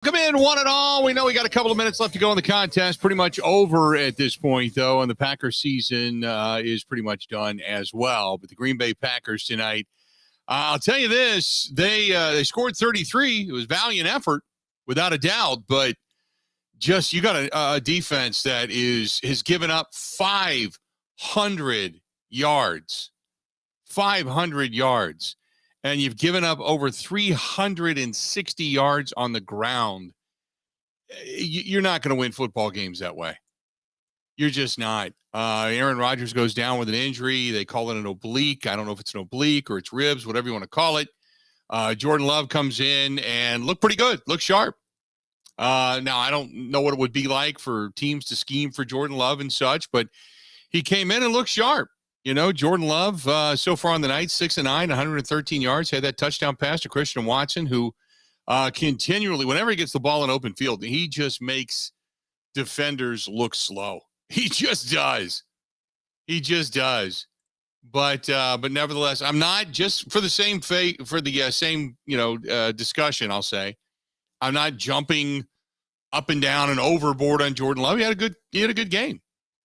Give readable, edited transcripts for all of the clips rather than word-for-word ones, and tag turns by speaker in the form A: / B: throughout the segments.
A: Come in, one and all. We know we got a couple of minutes left to go in the contest. Pretty much over at this point, though, and the Packers season is pretty much done as well. But the Green Bay Packers tonight, I'll tell you this, they scored 33. It was valiant effort, without a doubt. But just you got a defense that has given up 500 yards. 500 yards. And you've given up over 360 yards on the ground. You're not going to win football games that way. You're just not. Aaron Rodgers goes down with an injury. They call it an oblique. I don't know if it's an oblique or it's ribs, whatever you want to call it. Jordan Love comes in and looked pretty good, looked sharp. Now, I don't know what it would be like for teams to scheme for Jordan Love and such, but he came in and looked sharp. You know, Jordan Love, so far on the night, 6 of 9, 113 yards, had that touchdown pass to Christian Watson, who continually, whenever he gets the ball in open field, he just makes defenders look slow. He just does. He just does. But nevertheless, I'm not just for the same discussion. I'll say, I'm not jumping up and down and overboard on Jordan Love. He had a good game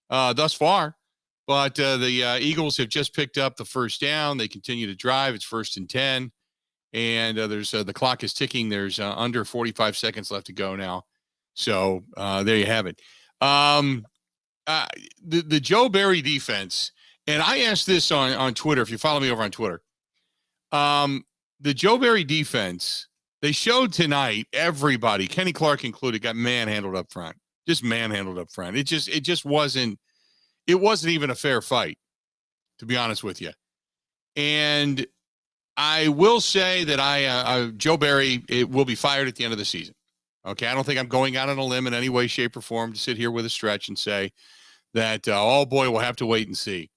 A: thus far. But the Eagles have just picked up the first down. They continue to drive. It's 1st and 10. And there's the clock is ticking. There's under 45 seconds left to go now. So there you have it. The Joe Barry defense, and I asked this on Twitter, if you follow me over on Twitter. The Joe Barry defense, they showed tonight, everybody, Kenny Clark included, got manhandled up front. Just manhandled up front. It just wasn't. It wasn't even a fair fight, to be honest with you. And I will say that Joe Barry will be fired at the end of the season. Okay, I don't think I'm going out on a limb in any way, shape, or form to sit here with a stretch and say that, oh boy, we'll have to wait and see.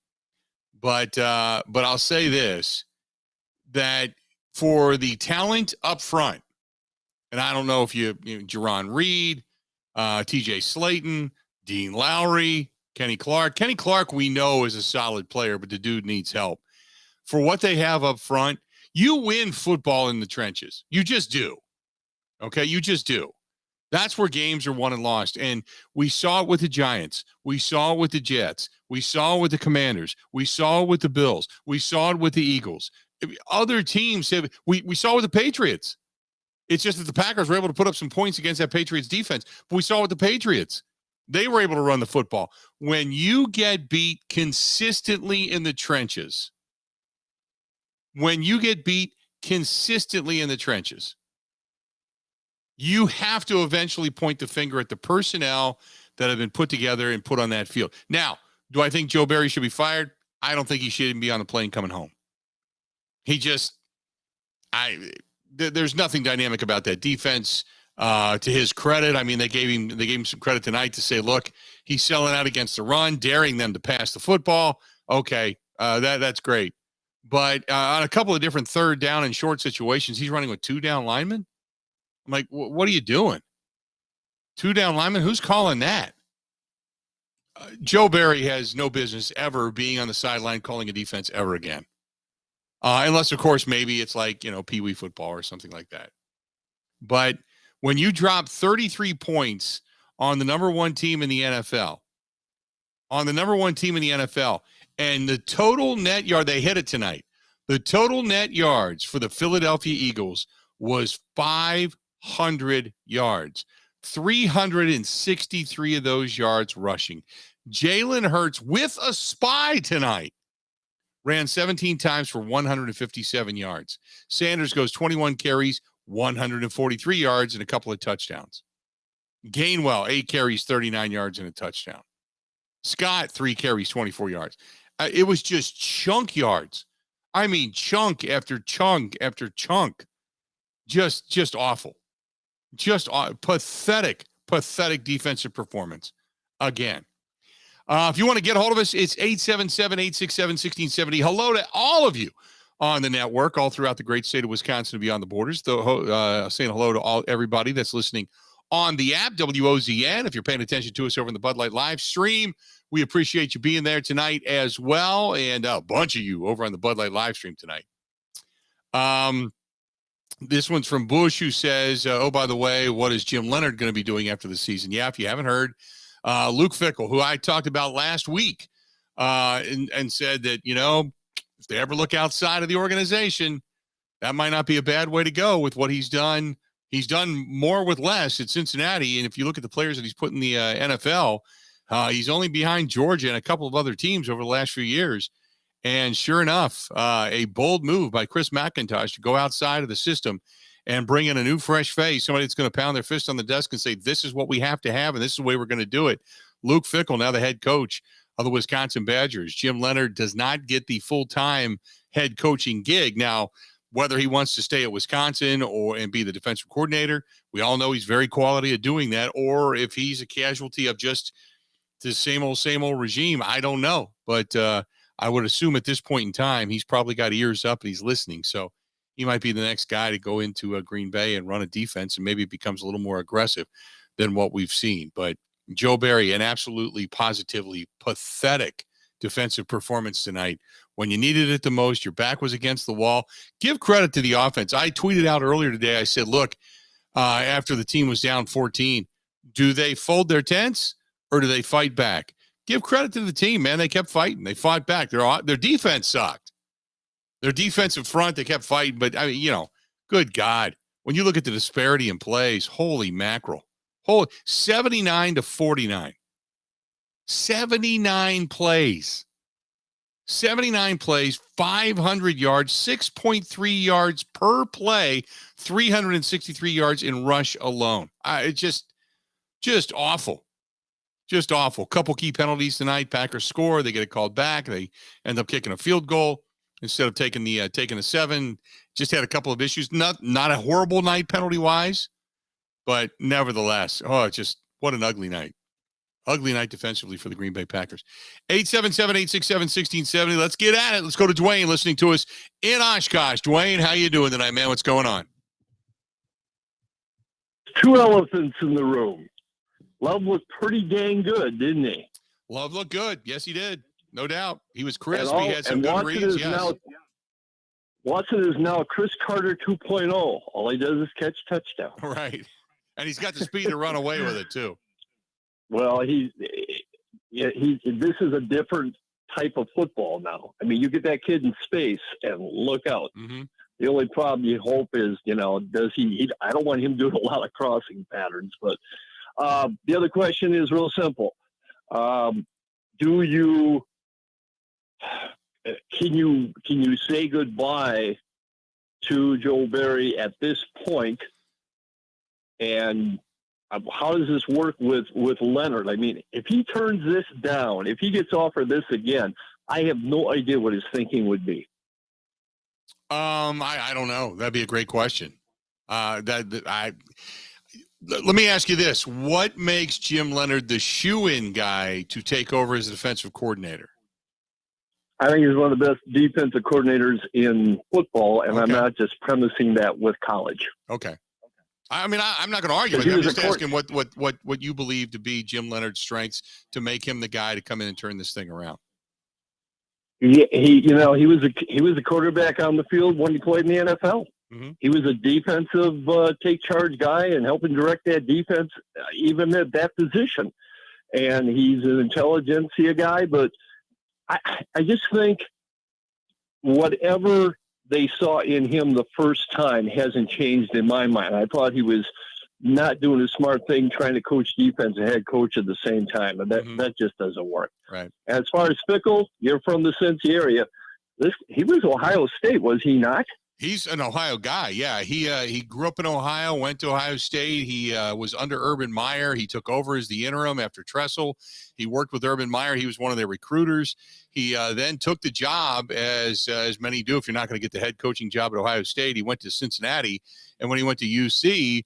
A: But I'll say this, that for the talent up front, and I don't know if Jerron Reed, TJ Slayton, Dean Lowry, Kenny Clark, we know is a solid player, but the dude needs help. For what they have up front, you win football in the trenches. You just do. Okay, you just do. That's where games are won and lost. And we saw it with the Giants. We saw it with the Jets. We saw it with the Commanders. We saw it with the Bills. We saw it with the Eagles. Other teams have, we saw it with the Patriots. It's just that the Packers were able to put up some points against that Patriots defense. But we saw it with the Patriots. They were able to run the football. When you get beat consistently in the trenches, you have to eventually point the finger at the personnel that have been put together and put on that field. Now, do I think Joe Barry should be fired? I don't think he should even be on the plane coming home. There's nothing dynamic about that defense. To his credit, I mean, they gave him some credit tonight to say, look, he's selling out against the run, daring them to pass the football. Okay, that's great. But on a couple of different third down and short situations, he's running with 2 down linemen. I'm like, what are you doing? 2 down linemen? Who's calling that? Joe Barry has no business ever being on the sideline calling a defense ever again. Unless, of course, maybe it's like, Pee Wee football or something like that. But when you drop 33 points on the number one team in the NFL, and the total net yard, they hit it tonight, the total net yards for the Philadelphia Eagles was 500 yards, 363 of those yards rushing. Jalen Hurts, with a spy tonight, ran 17 times for 157 yards. Sanders goes 21 carries, 143 yards, and a couple of touchdowns. Gainwell, 8 carries, 39 yards, and a touchdown. Scott, 3 carries, 24 yards. It was just chunk yards. I mean, chunk after chunk after chunk. Just awful. Just pathetic defensive performance again. If you want to get a hold of us, it's 877-867-1670. Hello to all of you on the network all throughout the great state of Wisconsin and beyond the borders. Saying hello to everybody that's listening on the app, WOZN. If you're paying attention to us over in the Bud Light live stream, we appreciate you being there tonight as well. And a bunch of you over on the Bud Light live stream tonight. This one's from Bush, who says, oh, by the way, what is Jim Leonhard going to be doing after the season? Yeah, if you haven't heard, Luke Fickell, who I talked about last week, and said that, if they ever look outside of the organization, that might not be a bad way to go with what he's done. He's done more with less at Cincinnati. And if you look at the players that he's put in the NFL, he's only behind Georgia and a couple of other teams over the last few years. And sure enough, a bold move by Chris McIntosh to go outside of the system and bring in a new fresh face, somebody that's going to pound their fist on the desk and say, this is what we have to have, and this is the way we're going to do it. Luke Fickell, now the head coach of the Wisconsin Badgers. Jim Leonhard does not get the full-time head coaching gig. Now, whether he wants to stay at Wisconsin and be the defensive coordinator, we all know he's very quality at doing that, or if he's a casualty of just the same old regime, I don't know. But I would assume at this point in time, he's probably got ears up and he's listening. So he might be the next guy to go into Green Bay and run a defense, and maybe it becomes a little more aggressive than what we've seen. But Joe Barry, an absolutely positively pathetic defensive performance tonight. When you needed it the most, your back was against the wall. Give credit to the offense. I tweeted out earlier today, I said, look, after the team was down 14, do they fold their tents or do they fight back? Give credit to the team, man. They kept fighting. They fought back. Their defense sucked. Their defensive front, they kept fighting. But, I mean, good God. When you look at the disparity in plays, holy mackerel. 79-49. 79 plays. 79 plays, 500 yards, 6.3 yards per play, 363 yards in rush alone. It's just awful. Just awful. Couple key penalties tonight. Packers score. They get it called back. They end up kicking a field goal instead of taking a 7. Just had a couple of issues. Not a horrible night penalty wise, but nevertheless, what an ugly night. Ugly night defensively for the Green Bay Packers. 877-867-1670. Let's get at it. Let's go to Dwayne listening to us in Oshkosh. Dwayne, how you doing tonight, man? What's going on?
B: Two elephants in the room. Love looked pretty dang good, didn't he?
A: Love looked good. Yes, he did. No doubt. He was crisp. He had some good reads. Yes.
B: Watson is now Chris Carter 2.0. All he does is catch touchdowns.
A: Right. And he's got the speed to run away with it, too.
B: Well, this is a different type of football now. I mean, you get that kid in space and look out. Mm-hmm. The only problem you hope is, does he I don't want him doing a lot of crossing patterns, but the other question is real simple. Can you say goodbye to Joe Barry at this point? And how does this work with Leonhard? I mean, if he turns this down, if he gets offered this again, I have no idea what his thinking would be.
A: I don't know. That'd be a great question. Let me ask you this. What makes Jim Leonhard the shoe-in guy to take over as a defensive coordinator?
B: I think he's one of the best defensive coordinators in football, and okay. I'm not just premising that with college.
A: Okay. I mean, I'm not going to argue. I'm just asking what you believe to be Jim Leonhard's strengths to make him the guy to come in and turn this thing around.
B: Yeah, he was a quarterback on the field when he played in the NFL. Mm-hmm. He was a defensive take charge guy and helping direct that defense, even at that position. And he's an intelligentsia guy, but I just think whatever they saw in him the first time hasn't changed in my mind. I thought he was not doing a smart thing, trying to coach defense and head coach at the same time. And that just doesn't work.
A: Right.
B: As far as Fickell, you're from the Cincy area. He was Ohio State, was he not?
A: He's an Ohio guy. Yeah. He grew up in Ohio, went to Ohio State. He was under Urban Meyer. He took over as the interim after Tressel. He worked with Urban Meyer. He was one of their recruiters. He then took the job, as many do if you're not going to get the head coaching job at Ohio State. He went to Cincinnati. And when he went to UC,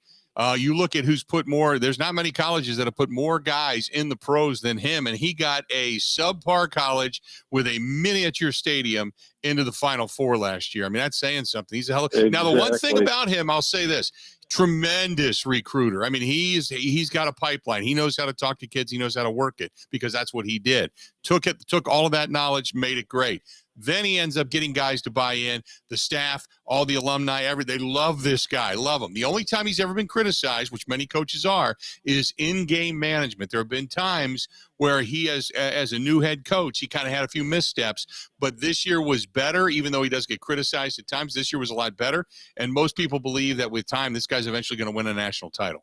A: you look at who's put more. There's not many colleges that have put more guys in the pros than him. And he got a subpar college with a miniature stadium into the Final Four last year. I mean, that's saying something. He's a hell of. Exactly. Now, the one thing about him, I'll say this. tremendous recruiter. I mean, he's got a pipeline. He knows how to talk to kids. He knows how to work it because that's what he did. Took all of that knowledge, made it great. Then he ends up getting guys to buy in, the staff, all the alumni, they love this guy, love him. The only time he's ever been criticized, which many coaches are, is in-game management. There have been times where he has, as a new head coach, he kind of had a few missteps, but this year was better, even though he does get criticized at times. This year was a lot better, and most people believe that with time, this guy's eventually going to win a national title.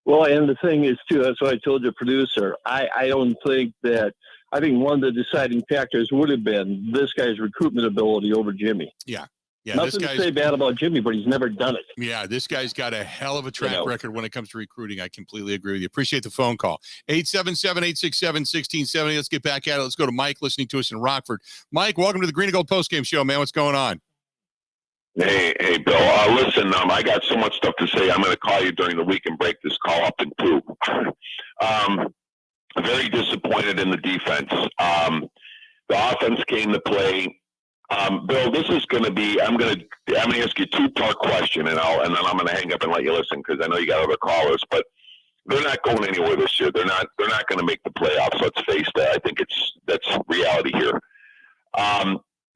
B: Well, and the thing is, too, that's what I told your producer. I don't think that – I think one of the deciding factors would have been this guy's recruitment ability over Jimmy.
A: Yeah.
B: Nothing to say bad about Jimmy, but he's never done it.
A: Yeah, this guy's got a hell of a track record when it comes to recruiting. I completely agree with you. Appreciate the phone call. 877-867-1670. Let's get back at it. Let's go to Mike listening to us in Rockford. Mike, welcome to the Green and Gold Postgame Show, man. What's going on?
C: Hey, Bill. Listen, I got so much stuff to say. I'm going to call you during the week and break this call up in two. Very disappointed in the defense. The offense came to play. Bill, this is going to be. I'm going to ask you a two-part question, and then I'm going to hang up and let you listen because I know you got other callers. But they're not going anywhere this year. They're not going to make the playoffs. Let's face that. I think that's reality here.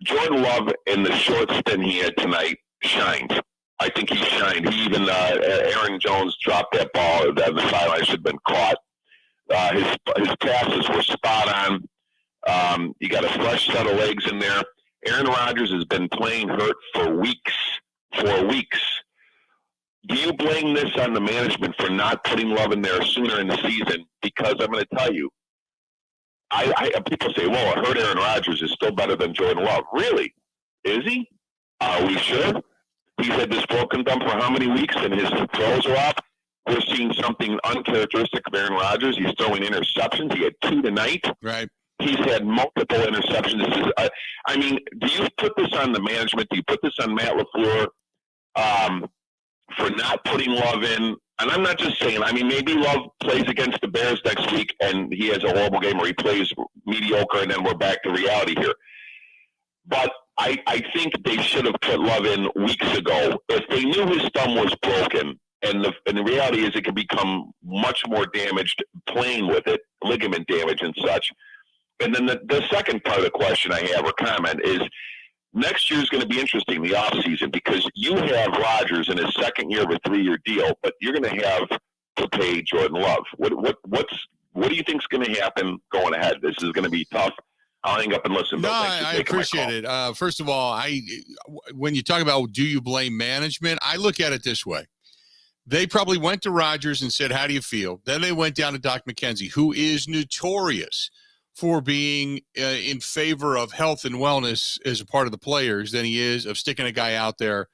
C: Jordan Love, in the short stint he had tonight, shined. I think he shined. He even Aaron Jones dropped that ball that the sideline should have been caught. His passes were spot on. You got a fresh set of legs in there. Aaron Rodgers has been playing hurt for weeks. Do you blame this on the management for not putting Love in there sooner in the season? Because I'm going to tell you, people say, well, I heard Aaron Rodgers is still better than Jordan Love. Really? Is he? Are we sure? He's had this broken thumb for how many weeks and his throws are off? We're seeing something uncharacteristic of Aaron Rodgers. He's throwing interceptions. He had 2 tonight.
A: Right.
C: He's had multiple interceptions. Do you put this on the management? Do you put this on Matt LaFleur for not putting Love in? And I'm not just saying, maybe Love plays against the Bears next week and he has a horrible game or he plays mediocre and then we're back to reality here. But I think they should have put Love in weeks ago. If they knew his thumb was broken, and the reality is it can become much more damaged playing with it, ligament damage and such. And then the second part of the question I have or comment is next year is going to be interesting, the offseason, because you have Rodgers in his second year of a 3-year deal, but you're going to have to pay Jordan Love. What do you think is going to happen going ahead? This is going to be tough. I'll hang up and listen.
A: No, I appreciate it. First of all, when you talk about do you blame management, I look at it this way. They probably went to Rodgers and said, how do you feel? Then they went down to Doc McKenzie, who is notorious for being in favor of health and wellness as a part of the players than he is of sticking a guy out there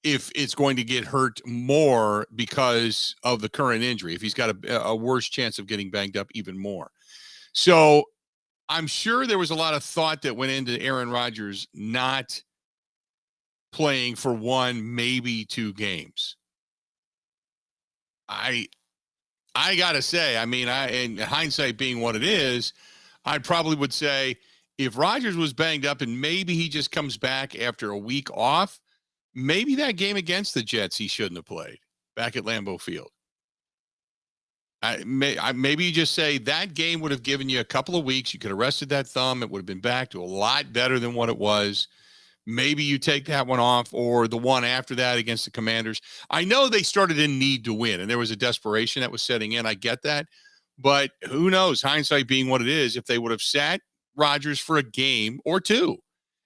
A: if it's going to get hurt more because of the current injury, if he's got a worse chance of getting banged up even more. So I'm sure there was a lot of thought that went into Aaron Rodgers not playing for 1, maybe 2 games. I gotta say, in hindsight being what it is, I probably would say if Rodgers was banged up and maybe he just comes back after a week off, maybe that game against the Jets he shouldn't have played back at Lambeau Field. Maybe you just say that game would have given you a couple of weeks. You could have rested that thumb. It would have been back to a lot better than what it was. Maybe you take that one off or the one after that against the Commanders. I know they started in need to win, and there was a desperation that was setting in. I get that. But who knows, hindsight being what it is, if they would have sat Rodgers for a game or 2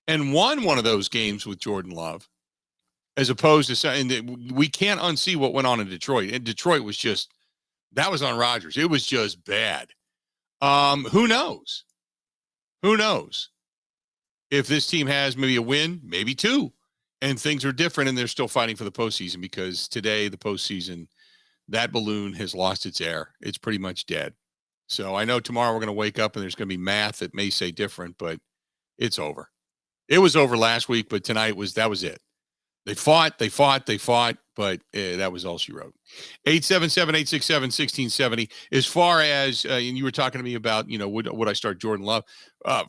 A: and won one of those games with Jordan Love, as opposed to saying we can't unsee what went on in Detroit. And Detroit was just, that was on Rodgers. It was just bad. Who knows? Who knows? If this team has maybe a win, maybe 2, and things are different and they're still fighting for the postseason, because today, the postseason, that balloon has lost its air. It's pretty much dead. So I know tomorrow we're going to wake up and there's going to be math that may say different, but it's over. It was over last week, but tonight that was it. They fought, but that was all she wrote. 877-867-1670. As far as, and you were talking to me about, would I start Jordan Love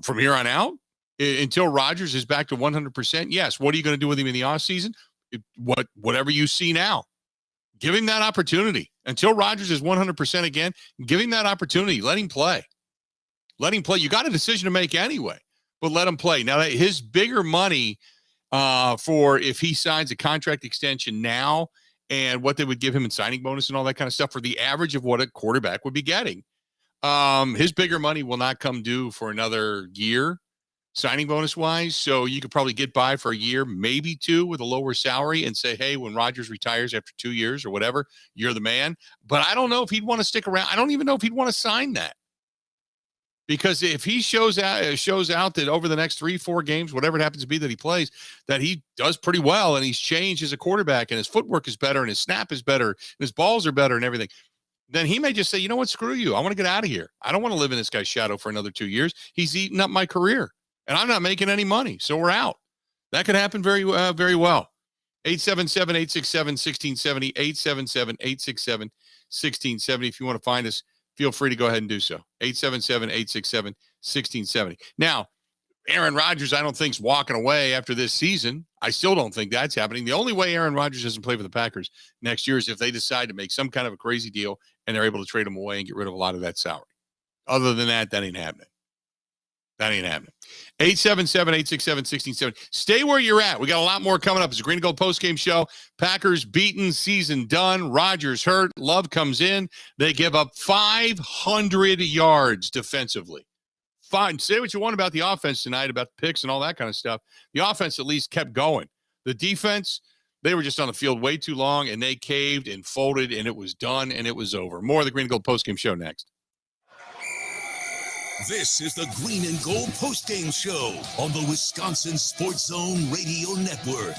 A: from here on out? until Rodgers is back to 100%. Yes. What are you going to do with him in the offseason? Whatever you see now. Give him that opportunity. Until Rodgers is 100% again, give him that opportunity. Let him play. Let him play. You got a decision to make anyway, but let him play. Now, his bigger money for if he signs a contract extension now and what they would give him in signing bonus and all that kind of stuff for the average of what a quarterback would be getting. His bigger money will not come due for another year, signing bonus wise. So you could probably get by for a year, maybe two, with a lower salary and say, hey, when Rodgers retires after 2 years or whatever, you're the man. But I don't know if he'd want to stick around. I don't even know if he'd want to sign that. Because if he shows out that over the next 3-4 games, whatever it happens to be that he plays, that he does pretty well and he's changed as a quarterback and his footwork is better and his snap is better and his balls are better and everything, then he may just say, you know what, screw you. I want to get out of here. I don't want to live in this guy's shadow for another 2 years. He's eating up my career and I'm not making any money. So we're out. That could happen very well. 877-867-1670, 877-867-1670. If you want to find us, feel free to go ahead and do so. 877-867-1670. Now, Aaron Rodgers, I don't think, is walking away after this season. I still don't think that's happening. The only way Aaron Rodgers doesn't play for the Packers next year is if they decide to make some kind of a crazy deal and they're able to trade him away and get rid of a lot of that salary. Other than that, that ain't happening. That ain't happening. 877-867-1670. Stay where you're at. We got a lot more coming up. It's a Green and Gold postgame show. Packers beaten, season done. Rodgers hurt. Love comes in. They give up 500 yards defensively. Fine. Say what you want about the offense tonight, about the picks and all that kind of stuff. The offense at least kept going. The defense, they were just on the field way too long, and they caved and folded, and it was done, and it was over. More of the Green and Gold postgame show next.
D: This is the Green and Gold postgame show on the Wisconsin Sports Zone Radio Network.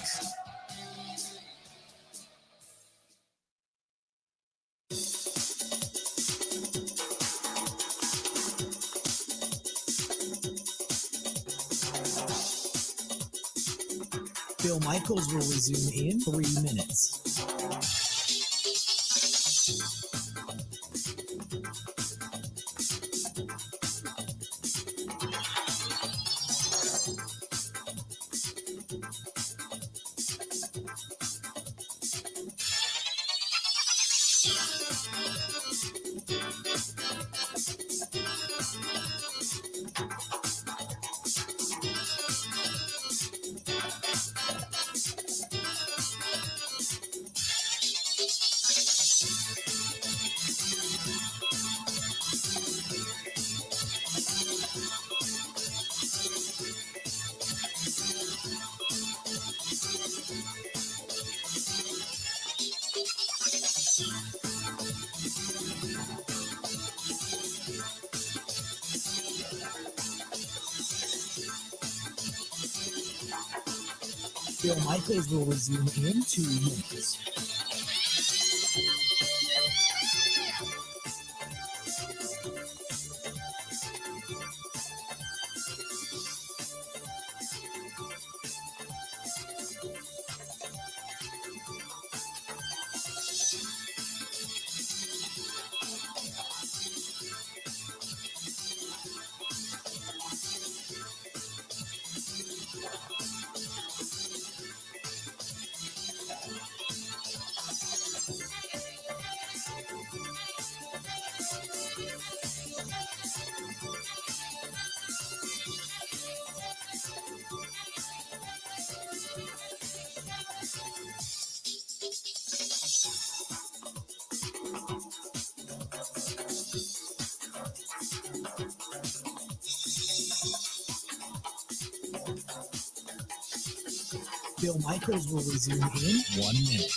E: Bill Michaels will resume in 3 minutes. Bill Michaels will resume in 2 minutes. Bill Michaels will resume in 1 minute.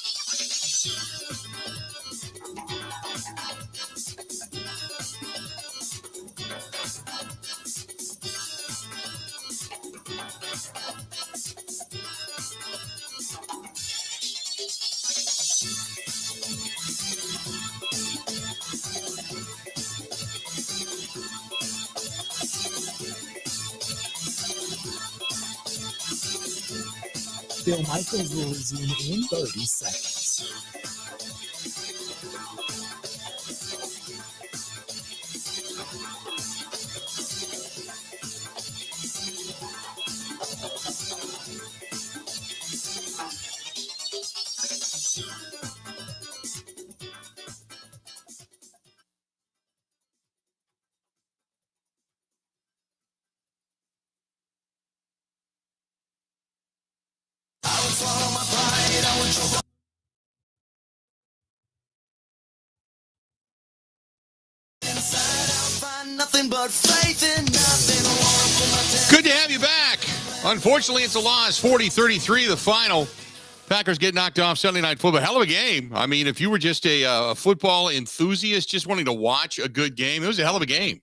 E: Bill Michaels will resume in 30 seconds.
F: nothing but faith in nothing.
A: Good to have you back. Unfortunately, it's a loss, 40-33, the final. Packers get knocked off Sunday Night Football. Hell of a game. I mean, if you were just a football enthusiast just wanting to watch a good game, it was a hell of a game.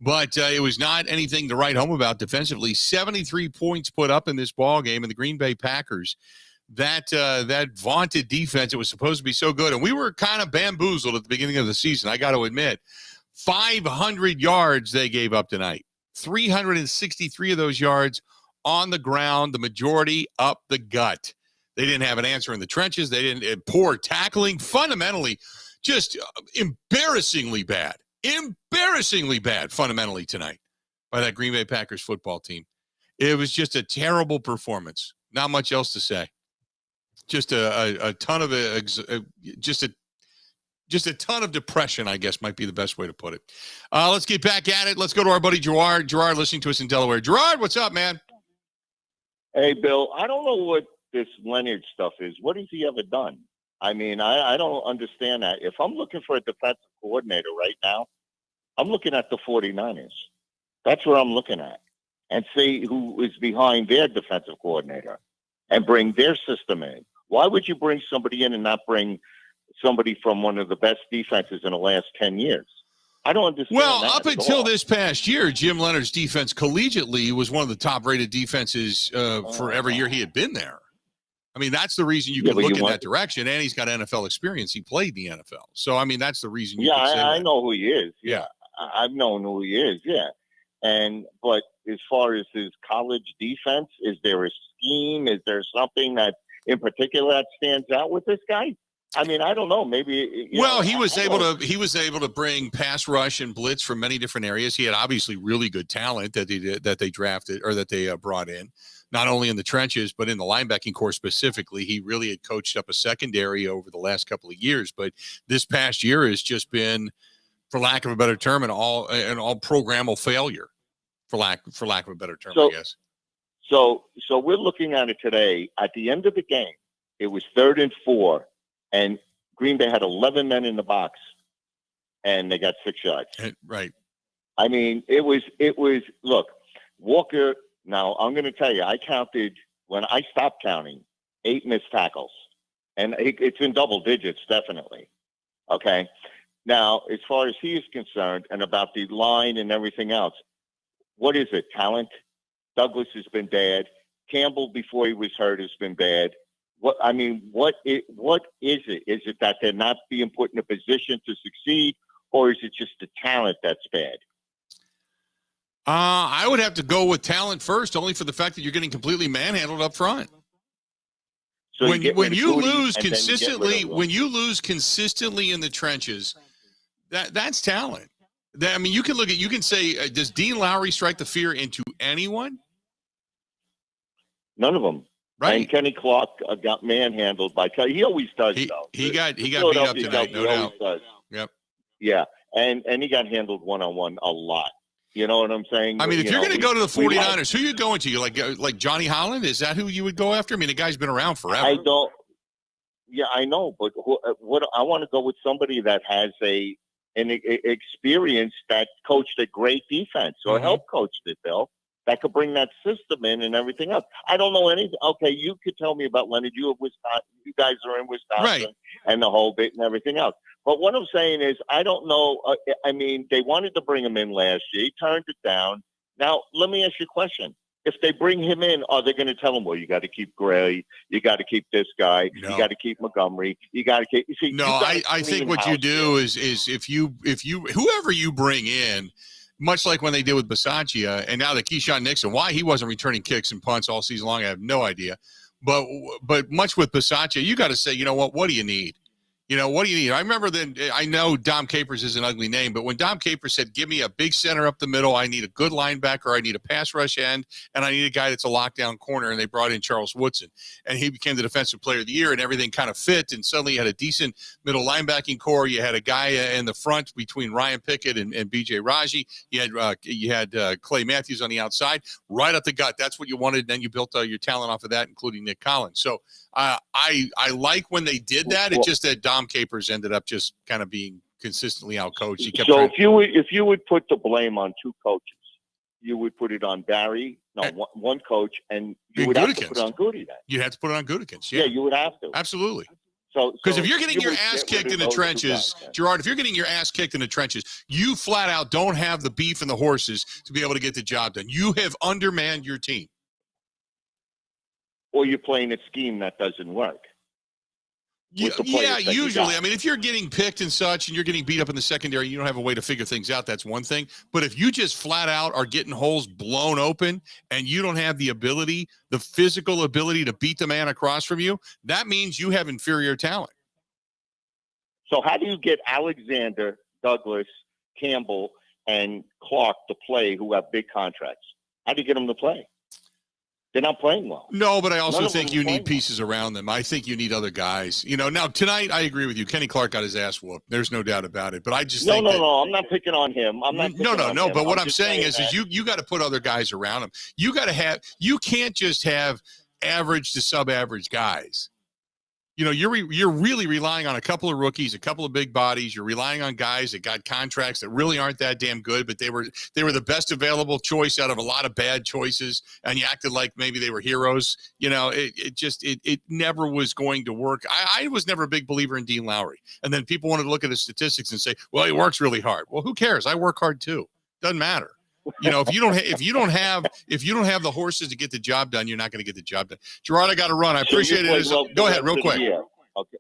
A: But it was not anything to write home about defensively. 73 points put up in this ball game, and the Green Bay Packers, that vaunted defense, it was supposed to be so good. And we were kind of bamboozled at the beginning of the season, I got to admit. 500 yards they gave up tonight. 363 of those yards on the ground, the majority up the gut. They didn't have an answer in the trenches. They didn't. Poor tackling. Fundamentally, just embarrassingly bad. Embarrassingly bad fundamentally tonight by that Green Bay Packers football team. It was just a terrible performance. Not much else to say. Just a ton of just a ton of depression, I guess, might be the best way to put it. Let's get back at it. Let's go to our buddy Gerard. Gerard, listening to us in Delaware. Gerard, what's up, man?
G: Hey, Bill. I don't know what this Leonard stuff is. What has he ever done? I mean, I don't understand that. If I'm looking for a defensive coordinator right now, I'm looking at the 49ers. That's what I'm looking at. And see who is behind their defensive coordinator and bring their system in. Why would you bring somebody in and not bring somebody from one of the best defenses in the last 10 years? I don't understand.
A: Well, up until this past year, Jim Leonard's defense collegiately was one of the top-rated defenses for every year he had been there. I mean, that's the reason you could look in that direction. And he's got NFL experience. He played in the NFL. So, I mean, that's the reason you could say
G: I
A: that.
G: know who he is.
A: Yeah.
G: I've known who he is, yeah. But as far as his college defense, is there a scheme? Is there something that in particular that stands out with this guy? I mean, I don't know. Maybe.
A: He was able to bring pass rush and blitz from many different areas. He had obviously really good talent that they drafted or that they brought in, not only in the trenches but in the linebacking corps specifically. He really had coached up a secondary over the last couple of years, but this past year has just been, for lack of a better term, an all programmable failure. For lack of a better term, I guess.
G: So we're looking at it today. At the end of the game, it was 3rd and 4. And Green Bay had 11 men in the box, and they got 6 yards.
A: Right.
G: I mean, it was. Look, Walker. Now I'm going to tell you, I counted when I stopped counting 8 missed tackles, and it's in double digits, definitely. Okay. Now, as far as he is concerned, and about the line and everything else, what is it? Talent. Douglas has been bad. Campbell, before he was hurt, has been bad. What is it? Is it that they're not being put in a position to succeed, or is it just the talent that's bad?
A: I would have to go with talent first, only for the fact that you're getting completely manhandled up front.
G: So
A: when you lose consistently in the trenches, that's talent. I mean, you can say, does Dean Lowry strike the fear into anyone?
G: None of them.
A: Right.
G: And Kenny Clark got manhandled by Kelly. He always does, though.
A: He got beat up tonight, no doubt.
G: Does.
A: Yep.
G: Yeah, and he got handled one-on-one a lot. You know what I'm saying?
A: I mean, if you're going to go to the 49ers, who are you going to? You like Johnny Holland? Is that who you would go after? I mean, the guy's been around forever.
G: I don't. Yeah, I know, but what I want to go with somebody that has an experience that coached a great defense or helped coach it, Bill. That could bring that system in and everything else. I don't know anything. Okay, you could tell me about Leonard. You guys are in Wisconsin,
A: right,
G: and the whole bit and everything else. But what I'm saying is, I don't know. I mean, they wanted to bring him in last year. He turned it down. Now, let me ask you a question. If they bring him in, are they going to tell him, well, you got to keep Gray, you got to keep this guy, you got to keep Montgomery, you got to keep. See,
A: no, I think what you do is if you whoever you bring in, much like when they did with Bisaccia, and now the Keyshawn Nixon, why he wasn't returning kicks and punts all season long, I have no idea. But much with Bisaccia, you got to say, you know what do you need? You know, what do you need? I remember then, I know Dom Capers is an ugly name, but when Dom Capers said, give me a big center up the middle, I need a good linebacker, I need a pass rush end, and I need a guy that's a lockdown corner, and they brought in Charles Woodson. And he became the defensive player of the year, and everything kind of fit, and suddenly you had a decent middle linebacking core. You had a guy in the front between Ryan Pickett and B.J. Raji. You had Clay Matthews on the outside, right up the gut. That's what you wanted, and then you built your talent off of that, including Nick Collins. So I like when they did that. It's just that Dom Capers ended up just kind of being consistently outcoached. He kept
G: So
A: trying-
G: if you would put the blame on two coaches, you would put it on Barry, one coach, and you
A: And
G: would have to
A: Gutekunst.
G: put it on Goody then.
A: you had to put it on Gutekunst.
G: Yeah, you would have to.
A: Absolutely.
G: So
A: Because if you're getting your
G: would
A: ass
G: get rid
A: kicked
G: of
A: in the
G: those two
A: trenches,
G: guys, then.
A: Gerard, if you're getting your ass kicked in the trenches, you flat out don't have the beef and the horses to be able to get the job done. You have undermanned your team.
G: Or you're playing a scheme that doesn't work. with the players
A: Yeah,
G: that you
A: usually.
G: got.
A: I mean, if you're getting picked and such and you're getting beat up in the secondary, you don't have a way to figure things out. That's one thing. But if you just flat out are getting holes blown open and you don't have the ability, the physical ability to beat the man across from you, that means you have inferior talent.
G: So how do you get Alexander, Douglas, Campbell, and Clark to play who have big contracts? How do you get them to play? They're not playing well.
A: No, but I also
G: None of
A: think
G: them
A: you
G: are playing
A: need pieces around them. I think you need other guys. You know, now tonight I agree with you. Kenny Clark got his ass whooped. There's no doubt about it. But I just think that,
G: I'm not picking on him. I'm not.
A: No.
G: picking on him.
A: But what I'm
G: just
A: saying is
G: that-
A: you got to put other guys around him. You got to have. You can't just have average to sub-average guys. You know, you're really relying on a couple of rookies, a couple of big bodies. You're relying on guys that got contracts that really aren't that damn good, but they were the best available choice out of a lot of bad choices, and you acted like maybe they were heroes. You know, it never was going to work. I was never a big believer in Dean Lowry, and then people wanted to look at his statistics and say, well, he works really hard. Well, who cares? I work hard too. Doesn't matter. You know, if you don't have the horses to get the job done, you're not going to get the job done. Gerard, I got to run. I appreciate it. Go ahead, real quick.
G: Okay.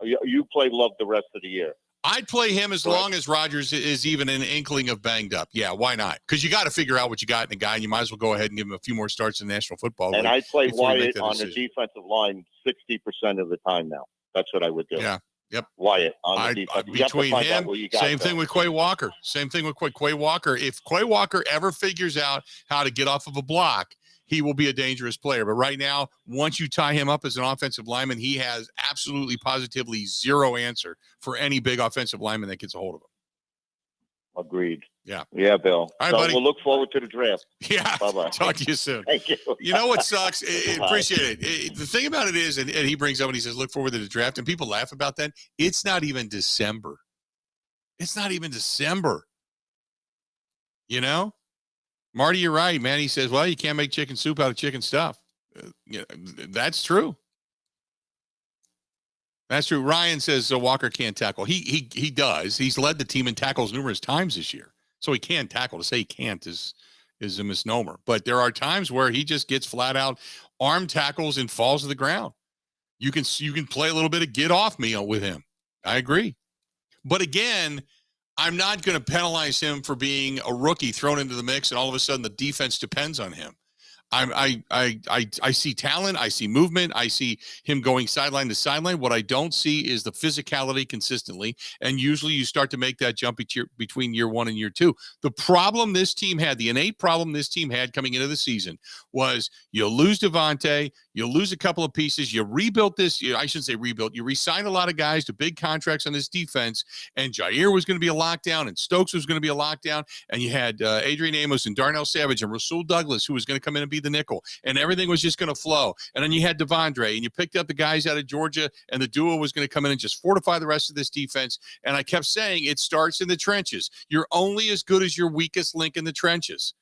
G: You play Love the rest of the year.
A: I'd play him as
G: Right.
A: long as Rodgers is even an inkling of banged up. Yeah, why not? Because you got to figure out what you got in a guy, and you might as well go ahead and give him a few more starts in the National Football League.
G: And I'd play
A: before you make
G: Wyatt
A: that
G: on the
A: decision.
G: defensive line 60% of the time now. That's what I would do.
A: Yeah. Yep.
G: Wyatt on the defense. You have to
A: Between
G: find out
A: him,
G: what you got,
A: same
G: though.
A: thing with Quay Walker. Same thing with Quay Walker. If Quay Walker ever figures out how to get off of a block, he will be a dangerous player. But right now, once you tie him up as an offensive lineman, he has absolutely, positively zero answer for any big offensive lineman that gets a hold of him.
G: Agreed.
A: Yeah.
G: Yeah, Bill.
A: All right,
G: so
A: buddy.
G: we'll look forward to the draft.
A: Yeah.
G: Bye-bye.
A: Talk to you soon.
G: Thank you.
A: You know what sucks?
G: Bye.
A: Appreciate it. The thing about it is, and he brings up and he says, look forward to the draft, and people laugh about that. It's not even December. It's not even December. You know? Marty, you're right, man. He says, well, you can't make chicken soup out of chicken stuff. That's true. That's true. Ryan says Walker can't tackle. He does. He's led the team in tackles numerous times this year. So he can tackle. To say he can't is a misnomer. But there are times where he just gets flat out arm tackles and falls to the ground. You can play a little bit of get off me with him. I agree. But again, I'm not going to penalize him for being a rookie thrown into the mix and all of a sudden the defense depends on him. I see talent. I see movement. I see him going sideline to sideline. What I don't see is the physicality consistently. And usually you start to make that jump between year one and year two. The problem this team had, the innate problem this team had coming into the season was you lose Devontae, you lose a couple of pieces, you rebuilt this. I shouldn't say rebuilt. You re-signed a lot of guys to big contracts on this defense, and Jair was going to be a lockdown, and Stokes was going to be a lockdown, and you had Adrian Amos and Darnell Savage and Rasul Douglas, who was going to come in and be the nickel, and everything was just going to flow. And then you had Devondre, and you picked up the guys out of Georgia, and the duo was going to come in and just fortify the rest of this defense. And I kept saying it starts in the trenches. You're only as good as your weakest link in the trenches.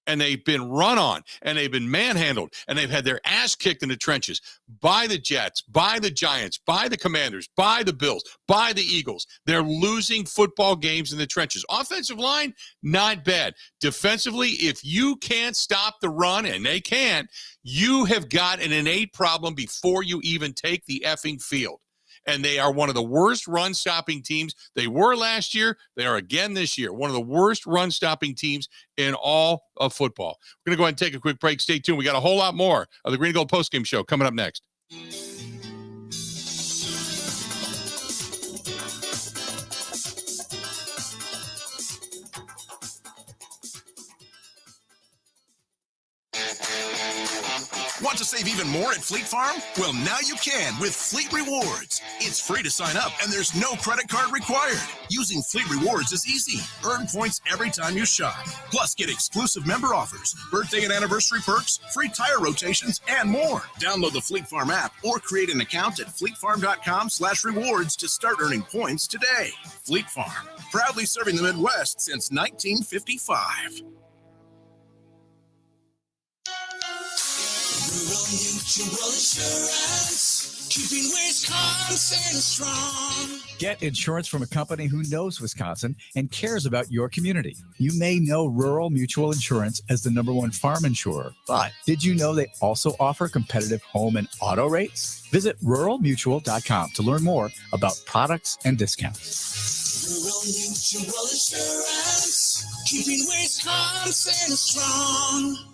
A: And they've been run on, and they've been manhandled, and they've had their ass kicked in the trenches by the Jets, by the Giants, by the Commanders, by the Bills, by the Eagles. They're losing football games in the trenches. Offensive line, not bad. Defensively, if you can't stop the run, and they can't, you have got an innate problem before you even take the effing field. And they are one of the worst run-stopping teams. They were last year. They are again this year. One of the worst run-stopping teams in all of football. We're going to go ahead and take a quick break. Stay tuned. We got a whole lot more of the Green and Gold Postgame Show coming up next.
H: Want to save even more at Fleet Farm? Well, now you can with Fleet Rewards. It's free to sign up, and there's no credit card required. Using Fleet Rewards is easy. Earn points every time you shop. Plus, get exclusive member offers, birthday and anniversary perks, free tire rotations, and more. Download the Fleet Farm app or create an account at fleetfarm.com/rewards to start earning points today. Fleet Farm, proudly serving the Midwest since 1955.
F: Rural Mutual Insurance, keeping Wisconsin strong.
I: Get insurance from a company who knows Wisconsin and cares about your community. You may know Rural Mutual Insurance as the #1 farm insurer, but did you know they also offer competitive home and auto rates? Visit ruralmutual.com to learn more about products and discounts.
F: Rural Mutual Insurance, keeping Wisconsin strong.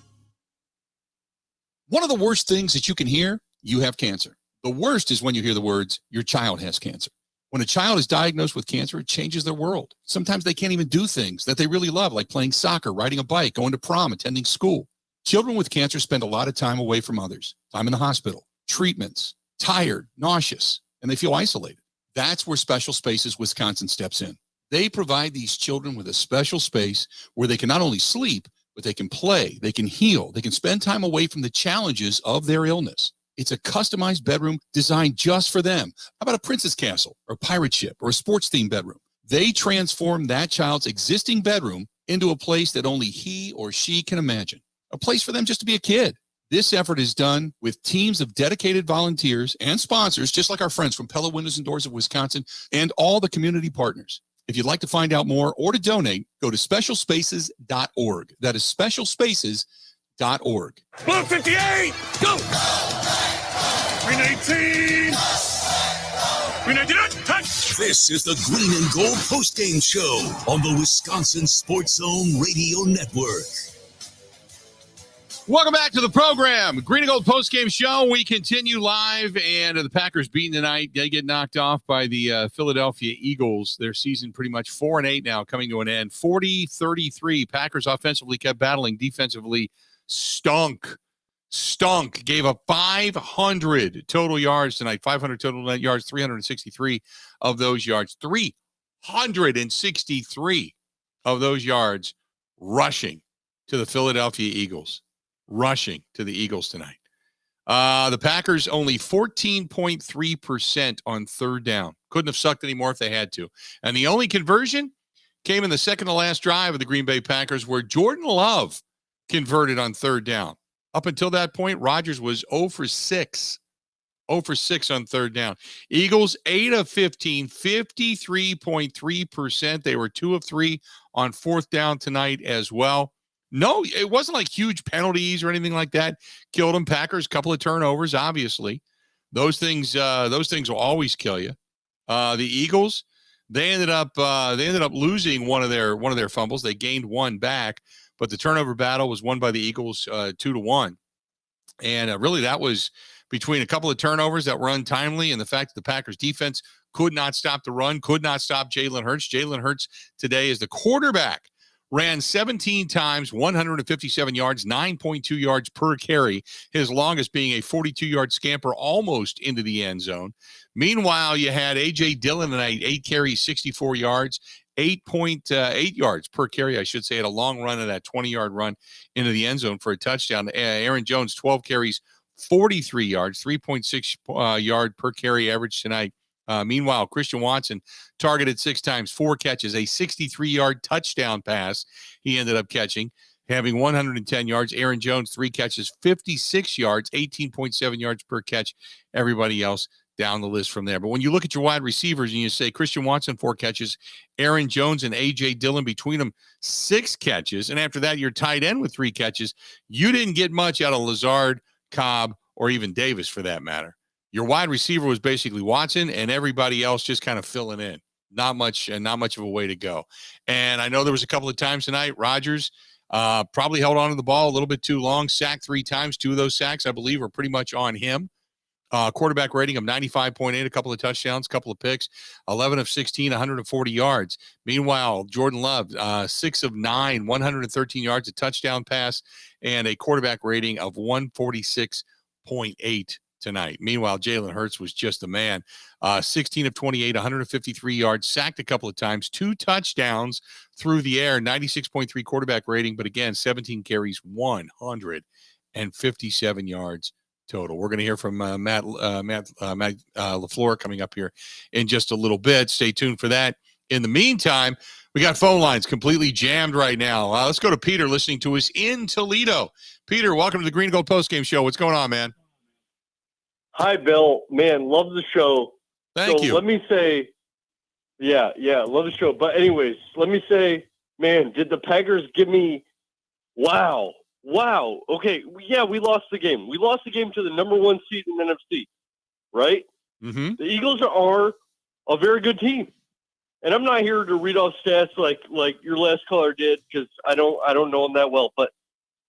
J: One of the worst things that you can hear, you have cancer. The worst is when you hear the words, your child has cancer. When a child is diagnosed with cancer, it changes their world. Sometimes they can't even do things that they really love, like playing soccer, riding a bike, going to prom, attending school. Children with cancer spend a lot of time away from others, time in the hospital, treatments, tired, nauseous, and they feel isolated. That's where Special Spaces Wisconsin steps in. They provide these children with a special space where they can not only sleep, but they can play, they can heal, they can spend time away from the challenges of their illness. It's a customized bedroom designed just for them. How about a princess castle or a pirate ship or a sports-themed bedroom? They transform that child's existing bedroom into a place that only he or she can imagine, a place for them just to be a kid. This effort is done with teams of dedicated volunteers and sponsors, just like our friends from Pella Windows and Doors of Wisconsin and all the community partners. If you'd like to find out more or to donate, go to specialspaces.org. That is specialspaces.org.
K: Blue 58, go! Green 18, Green 19, touch!
D: This is the Green and Gold postgame show on the Wisconsin Sports Zone Radio Network.
A: Welcome back to the program. Green and Gold postgame show. We continue live, and the Packers beaten tonight. They get knocked off by the Philadelphia Eagles. Their season pretty much 4-8 now, coming to an end. 40-33. Packers offensively kept battling. Defensively stunk. Gave up 500 total yards tonight. 500 total net yards, 363 of those yards. 363 of those yards rushing to the Philadelphia Eagles. Rushing to the Eagles tonight. The Packers only 14.3% on third down. Couldn't have sucked anymore if they had to. And the only conversion came in the second to last drive of the Green Bay Packers, where Jordan Love converted on third down. Up until that point, Rodgers was 0 for 6. 0 for 6 on third down. Eagles 8 of 15, 53.3%. They were 2 of 3 on fourth down tonight as well. No, it wasn't like huge penalties or anything like that. Killed them. Packers, couple of turnovers, obviously. Those things will always kill you. The Eagles, they ended up losing one of their fumbles. They gained one back, but the turnover battle was won by the Eagles 2-1. And really, that was between a couple of turnovers that were untimely and the fact that the Packers defense could not stop the run, could not stop Jalen Hurts. Jalen Hurts today is the quarterback. Ran 17 times, 157 yards, 9.2 yards per carry, his longest being a 42-yard scamper almost into the end zone. Meanwhile, you had A.J. Dillon tonight, 8 carries, 64 yards, 8.8 yards per carry, I should say, had a long run of that 20-yard run into the end zone for a touchdown. Aaron Jones, 12 carries, 43 yards, 3.6 yard per carry average tonight. Meanwhile, Christian Watson targeted 6 times, 4 catches, a 63-yard touchdown pass he ended up catching, having 110 yards. Aaron Jones, 3 catches, 56 yards, 18.7 yards per catch. Everybody else down the list from there. But when you look at your wide receivers and you say Christian Watson, 4 catches, Aaron Jones and A.J. Dillon between them, 6 catches, and after that, you're tight end with 3 catches, you didn't get much out of Lazard, Cobb, or even Davis for that matter. Your wide receiver was basically Watson, and everybody else just kind of filling in. Not much of a way to go. And I know there was a couple of times tonight, Rodgers probably held on to the ball a little bit too long, sacked 3 times. 2 of those sacks, I believe, were pretty much on him. Quarterback rating of 95.8, a couple of touchdowns, couple of picks, 11 of 16, 140 yards. Meanwhile, Jordan Love, 6 of 9, 113 yards, a touchdown pass, and a quarterback rating of 146.1. 0.8 tonight. Meanwhile, Jalen Hurts was just a man. 16 of 28, 153 yards, sacked a couple of times, 2 touchdowns through the air, 96.3 quarterback rating, but again, 17 carries, 157 yards total. We're going to hear from Matt LaFleur coming up here in just a little bit. Stay tuned for that. In the meantime, we got phone lines completely jammed right now. Let's go to Peter listening to us in Toledo. Peter, welcome to the Green Gold Postgame Show. What's going on, man?
L: Hi, Bill. Man, love the show.
A: Thank you.
L: Let me say, yeah, love the show. But anyways, let me say, man, did the Packers give me, wow. Okay, yeah, we lost the game. We lost the game to the number 1 seed in NFC, right?
A: Mm-hmm.
L: The Eagles are a very good team. And I'm not here to read off stats like your last caller did, because I don't know them that well. But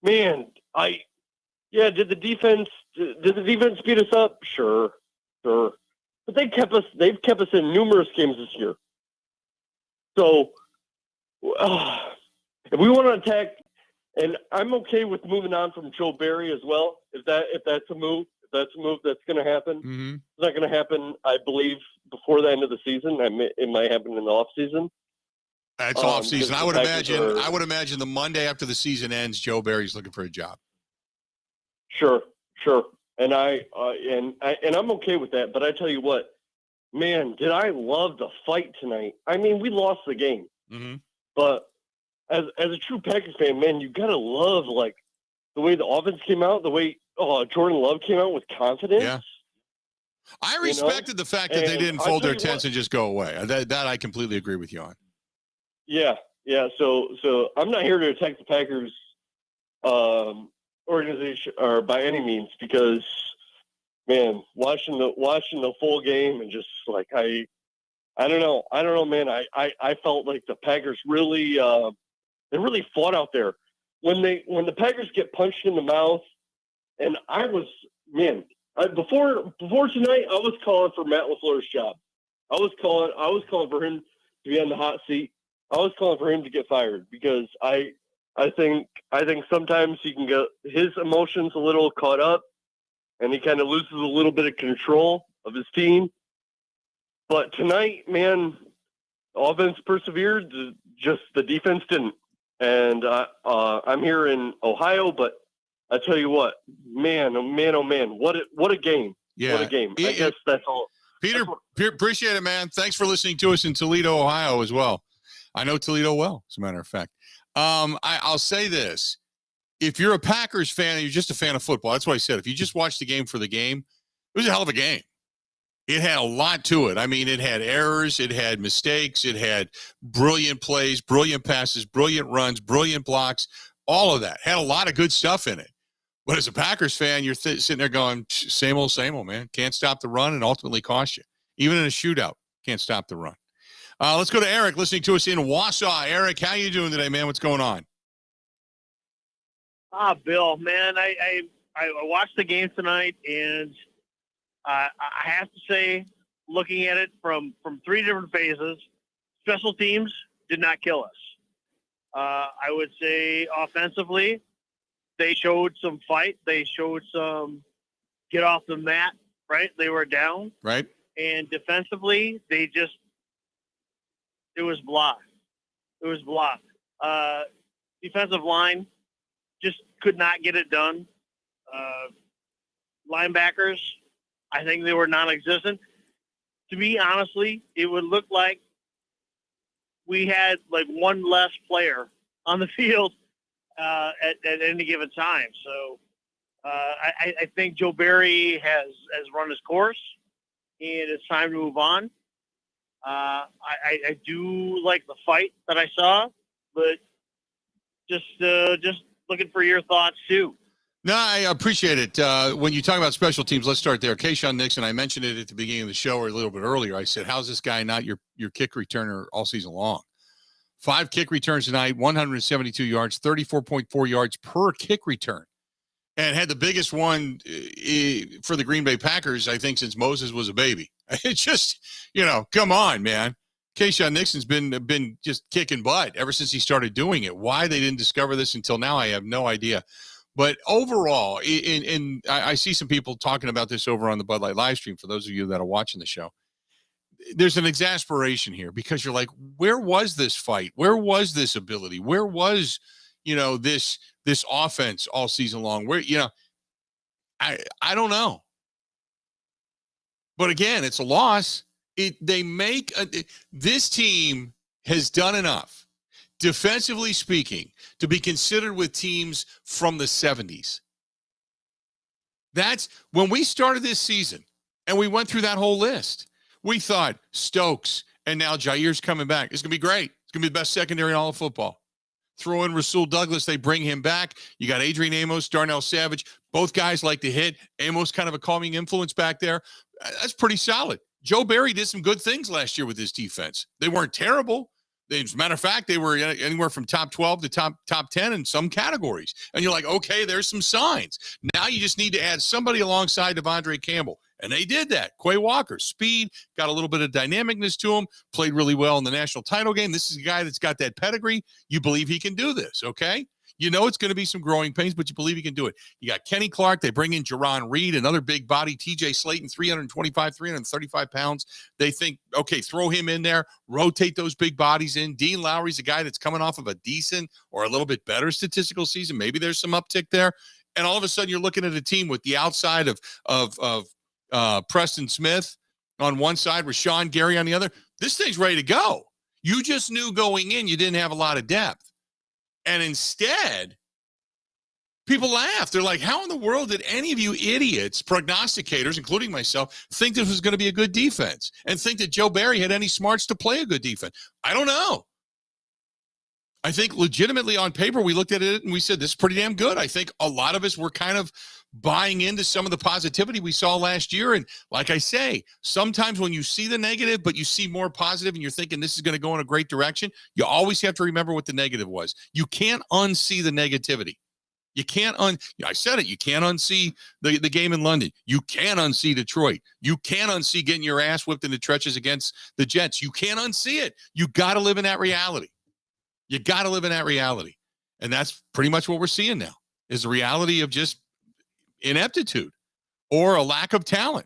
L: man, did the defense beat us up? Sure. But they've kept us in numerous games this year. So if we want to attack, and I'm okay with moving on from Joe Barry as well, if that's a move. That's going to happen.
A: Mm-hmm.
L: It's not going to happen, I believe, before the end of the season. It might happen in the off season.
A: That's off season. I would imagine the Monday after the season ends, Joe Barry's looking for a job.
L: Sure. And I'm okay with that. But I tell you what, man, did I love the fight tonight? I mean, we lost the game, but as a true Packers fan, man, you gotta love like the way the offense came out, the way Jordan Love came out with confidence.
A: Yeah. I respected the fact that they didn't fold their tents and just go away. That I completely agree with you on.
L: Yeah. So I'm not here to attack the Packers organization or by any means, because man, watching the full game and just like I don't know, man. I felt like the Packers really they really fought out there. When the Packers get punched in the mouth, and I was, man, before tonight, I was calling for Matt LaFleur's job. I was calling for him to be on the hot seat. I was calling for him to get fired, because I think sometimes he can get his emotions a little caught up, and he kind of loses a little bit of control of his team. But tonight, man, offense persevered. Just the defense didn't. And I'm here in Ohio, but I tell you what, man, oh man, what a game!
A: Yeah.
L: What a game! I guess that's all.
A: Peter, appreciate it, man. Thanks for listening to us in Toledo, Ohio, as well. I know Toledo well, as a matter of fact. I'll say this: if you're a Packers fan and you're just a fan of football, that's what I said. If you just watch the game for the game, it was a hell of a game. It had a lot to it. I mean, it had errors, it had mistakes, it had brilliant plays, brilliant passes, brilliant runs, brilliant blocks, all of that. Had a lot of good stuff in it. But as a Packers fan, you're sitting there going, same old, man. Can't stop the run and ultimately cost you. Even in a shootout, can't stop the run. Let's go to Eric listening to us in Wausau. Eric, how you doing today, man? What's going on?
M: Bill, man, I watched the game tonight, and I have to say, looking at it from 3 different phases, special teams did not kill us. I would say offensively, they showed some fight. They showed some get off the mat, right? They were down.
A: Right.
M: And defensively, it was blah. It was blah. Defensive line just could not get it done. Linebackers, I think they were non-existent. To me, honestly, it would look like we had like one less player on the field at any given time. So I think Joe Barry has run his course, and it's time to move on. I do like the fight that I saw, but just looking for your thoughts too.
A: No, I appreciate it. When you talk about special teams, let's start there. Kayshawn Nixon, I mentioned it at the beginning of the show or a little bit earlier. I said, how's this guy not your kick returner all season long? 5 kick returns tonight, 172 yards, 34.4 yards per kick return. And had the biggest one for the Green Bay Packers, I think, since Moses was a baby. It's just, come on, man. Kayshawn Nixon's been just kicking butt ever since he started doing it. Why they didn't discover this until now, I have no idea. But overall, and I see some people talking about this over on the Bud Light live stream. For those of you that are watching the show, there's an exasperation here because you're like, where was this fight? Where was this ability? Where was, this offense all season long? Where, I don't know. But again, it's a loss. This team has done enough, defensively speaking, to be considered with teams from the 70s. That's when we started this season and we went through that whole list. We thought Stokes and now Jair's coming back. It's going to be great. It's going to be the best secondary in all of football. Throw in Rasul Douglas. They bring him back. You got Adrian Amos, Darnell Savage. Both guys like to hit. Amos kind of a calming influence back there. That's pretty solid. Joe Barry did some good things last year with his defense. They weren't terrible. As a matter of fact, they were anywhere from top 12 to top 10 in some categories. And you're like, okay, there's some signs. Now you just need to add somebody alongside Devondre Campbell. And they did that. Quay Walker, speed, got a little bit of dynamicness to him, played really well in the national title game. This is a guy that's got that pedigree. You believe he can do this, okay? You know it's going to be some growing pains, but you believe he can do it. You got Kenny Clark. They bring in Jerron Reed, another big body. TJ Slayton, 325, 335 pounds. They think, okay, throw him in there, rotate those big bodies in. Dean Lowry's a guy that's coming off of a decent or a little bit better statistical season. Maybe there's some uptick there. And all of a sudden you're looking at a team with the outside of Preston Smith on one side, Rashawn Gary on the other. This thing's ready to go. You just knew going in you didn't have a lot of depth. And instead, people laugh. They're like, how in the world did any of you idiots, prognosticators, including myself, think this was going to be a good defense and think that Joe Barry had any smarts to play a good defense? I don't know. I think legitimately on paper, we looked at it and we said, this is pretty damn good. I think a lot of us were kind of buying into some of the positivity we saw last year. And like I say, sometimes when you see the negative, but you see more positive and you're thinking this is going to go in a great direction, you always have to remember what the negative was. You can't unsee the negativity. You can't I said it, you can't unsee the game in London. You can't unsee Detroit. You can't unsee getting your ass whipped in the trenches against the Jets. You can't unsee it. You got to live in that reality. You got to live in that reality. And that's pretty much what we're seeing now is the reality of just ineptitude or a lack of talent.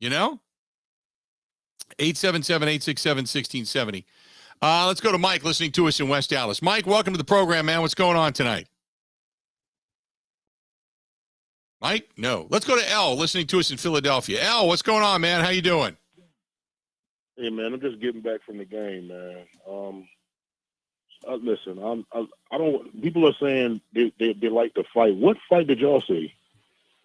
A: 877-867-1670. Let's go to Mike listening to us in West Dallas. Mike, welcome to the program, man. What's going on tonight? Mike? No. Let's go to L listening to us in Philadelphia. L, what's going on, man? How you doing?
N: Hey, man, I'm just getting back from the game, man. Listen, I don't. People are saying they like to fight. What fight did y'all see?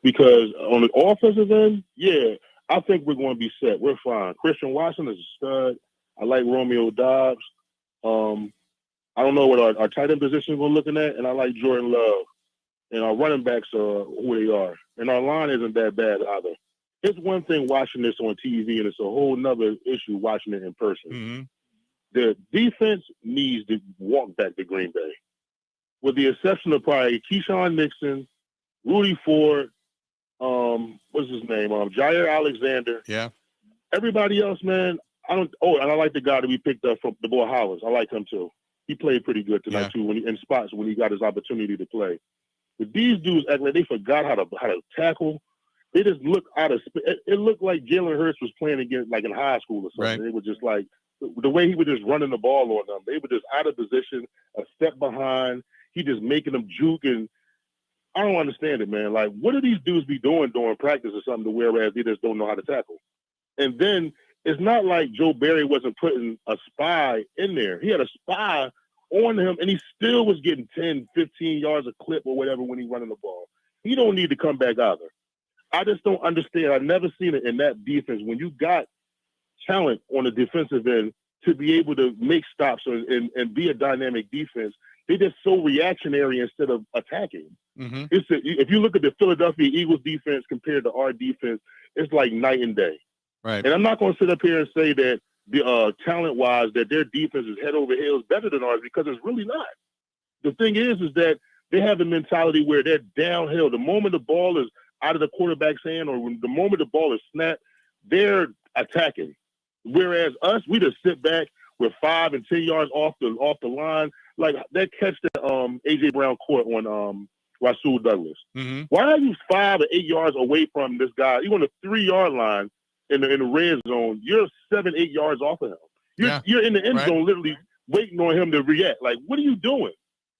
N: Because on the offensive end, yeah, I think we're going to be set. We're fine. Christian Watson is a stud. I like Romeo Dobbs. I don't know what our tight end position we're looking at, and I like Jordan Love. And our running backs are who they are, and our line isn't that bad either. It's one thing watching this on TV, and it's a whole nother issue watching it in person.
A: Mm-hmm.
N: The defense needs to walk back to Green Bay, with the exception of probably Keyshawn Nixon, Rudy Ford, what's his name? Jair Alexander.
A: Yeah.
N: Everybody else, man, and I like the guy that we picked up from the boy Howard. I like him too. He played pretty good tonight too in spots when he got his opportunity to play. But these dudes act like they forgot how to tackle. They just look out of it looked like Jalen Hurts was playing against like in high school or something. Right. It was just like the way he was just running the ball on them. They were just out of position, a step behind. He just making them juke, and I don't understand it, man. Like, what do these dudes be doing during practice or something to whereas they just don't know how to tackle? And then it's not like Joe Barry wasn't putting a spy in there. He had a spy on him, and he still was getting 10, 15 yards a clip or whatever when he running the ball. He don't need to come back either. I just don't understand. I've never seen it in that defense when you got talent on the defensive end to be able to make stops and be a dynamic defense. They're just so reactionary instead of attacking.
A: Mm-hmm.
N: If you look at the Philadelphia Eagles defense compared to our defense, it's like night and day.
A: Right.
N: And I'm not going to sit up here and say that the talent-wise that their defense is head over heels better than ours because it's really not. The thing is that they have a mentality where they're downhill. The moment the ball is out of the quarterback's hand or when the moment the ball is snapped, they're attacking. Whereas us, we just sit back with 5 and 10 yards off the line. Like that catch that A.J. Brown caught on Rasul Douglas.
A: Mm-hmm.
N: Why are you 5 or 8 yards away from this guy? You're on the 3-yard line in the red zone. You're 7, 8 yards off of him. You're in the end zone, literally waiting on him to react. Like, what are you doing?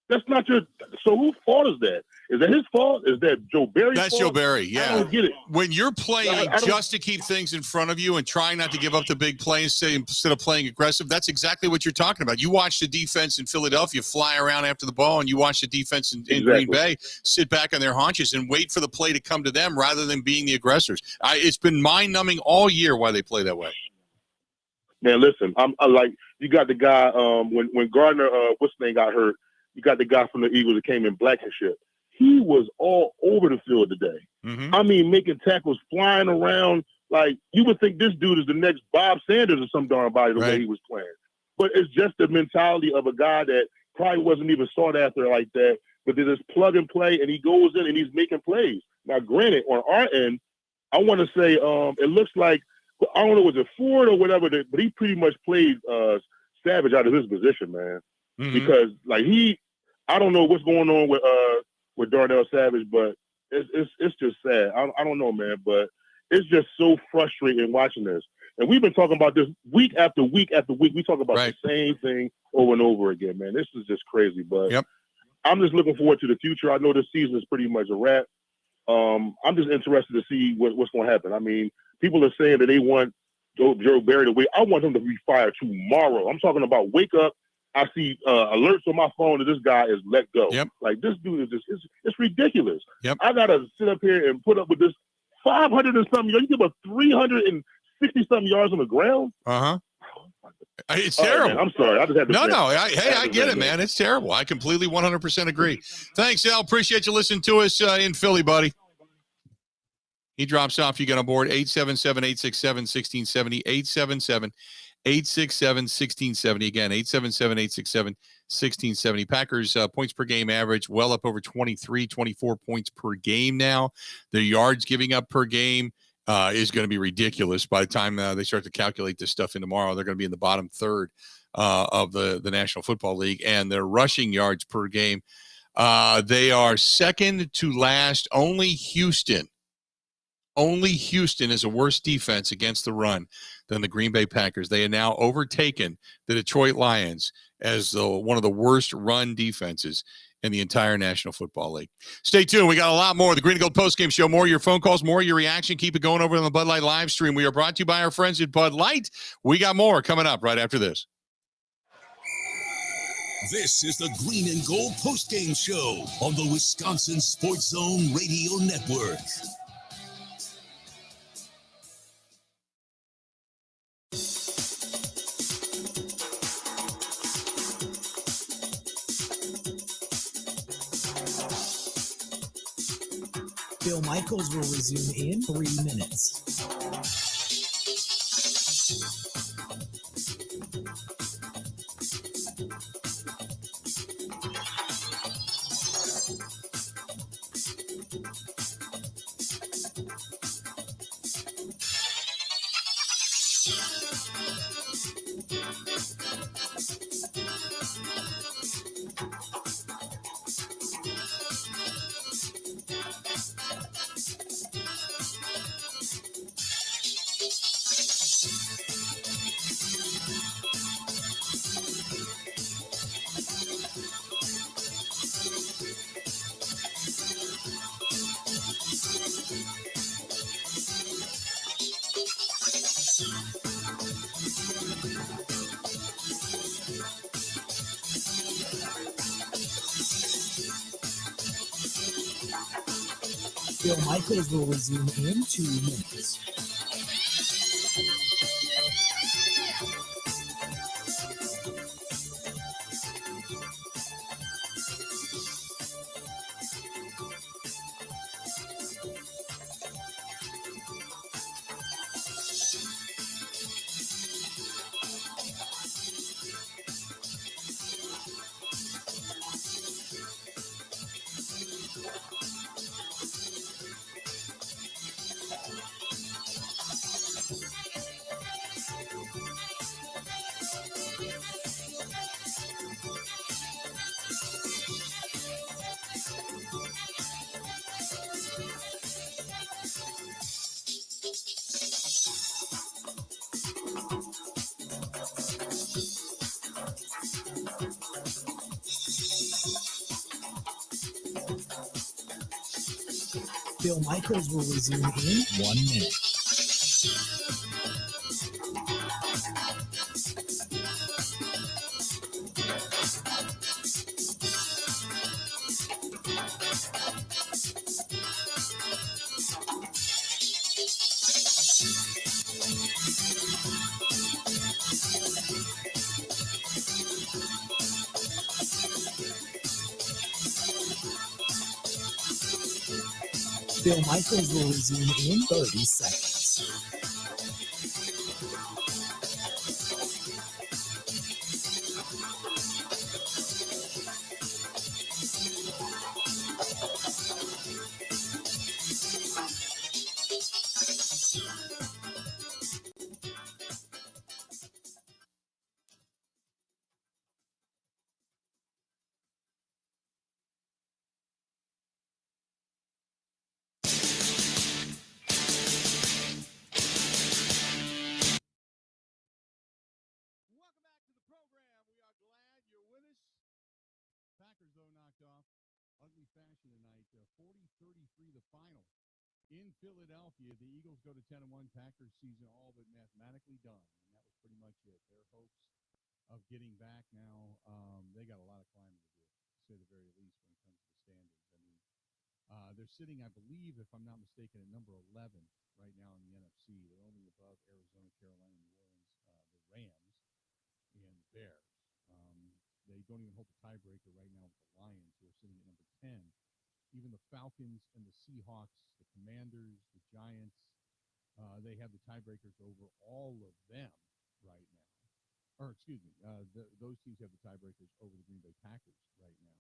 N: That's not your. So whose fault is that? Is that his fault? Is that Joe Barry's fault?
A: That's Joe Barry. Yeah,
N: I don't get it.
A: When you're playing just to keep things in front of you and trying not to give up the big play instead of playing aggressive, that's exactly what you're talking about. You watch the defense in Philadelphia fly around after the ball, and you watch the defense in Green Bay sit back on their haunches and wait for the play to come to them rather than being the aggressors. It's been mind-numbing all year why they play that way.
N: Man, listen, I like you got the guy when Gardner what's his name got hurt. You got the guy from the Eagles that came in Blankenship. He was all over the field today.
A: Mm-hmm.
N: I mean, making tackles, flying around. Like, you would think this dude is the next Bob Sanders or some darn body the way he was playing. But it's just the mentality of a guy that probably wasn't even sought after like that, but they just plug and play, and he goes in and he's making plays. Now, granted, on our end, I want to say it looks like, I don't know, was it Ford or whatever, but he pretty much played Savage out of his position, man.
A: Mm-hmm.
N: Because, like, I don't know what's going on with Darnell Savage, but it's just sad. I don't know, man, but it's just so frustrating watching this. And we've been talking about this week after week after week. We talk about the same thing over and over again, man. This is just crazy. But I'm just looking forward to the future. I know this season is pretty much a wrap. I'm just interested to see what's going to happen. I mean, people are saying that they want Joe Barry to wait. I want him to be fired tomorrow. I'm talking about wake up. I see alerts on my phone that this guy is let go. Like, this dude is just, it's ridiculous. I got to sit up here and put up with this 500 and something yards. You give up 360 something yards on the ground?
A: Uh-huh. It's terrible.
N: Man, I'm sorry. I just had to.
A: I get it, man. It's terrible. I completely 100% agree. Thanks, Al. Appreciate you listening to us in Philly, buddy. He drops off. You get on board 877-867-1670, 877-867-1670. Again, 877-867-1670. Packers points per game average well up over 23, 24 points per game now. The yards giving up per game is going to be ridiculous by the time they start to calculate this stuff in tomorrow. They're going to be in the bottom third of the National Football League, and their rushing yards per game, they are second to last. Only Houston is a worse defense against the run than the Green Bay Packers. They have now overtaken the Detroit Lions as one of the worst run defenses in the entire National Football League. Stay tuned. We got a lot more. The Green and Gold postgame show. More of your phone calls, more of your reaction. Keep it going over on the Bud Light live stream. We are brought to you by our friends at Bud Light. We got more coming up right after this.
D: This is the Green and Gold postgame show on the Wisconsin Sports Zone Radio Network.
E: Bill Michaels will resume in 3 minutes. Bill Michaels will resume in 2 minutes. Bill Michaels will resume in 1 minute. Bill Michaels will resume in 30 seconds.
A: Packers, though, knocked off ugly fashion tonight. 40-33 the final. In Philadelphia, the Eagles go to 10-1. Packers season all but mathematically done. And that was pretty much it. Their hopes of getting back now, they got a lot of climbing to do, to say the very least, when it comes to the standings. I mean, they're sitting, I believe, if I'm not mistaken, at number 11 right now in the NFC. They're only above Arizona, Carolina, New Orleans, the Rams, and the Bears. They don't even hold the tiebreaker right now with the Lions, who are sitting at number 10. Even the Falcons and the Seahawks, the Commanders, the Giants, they have the tiebreakers over all of them right now. Or, excuse me, those teams have the tiebreakers over the Green Bay Packers right now.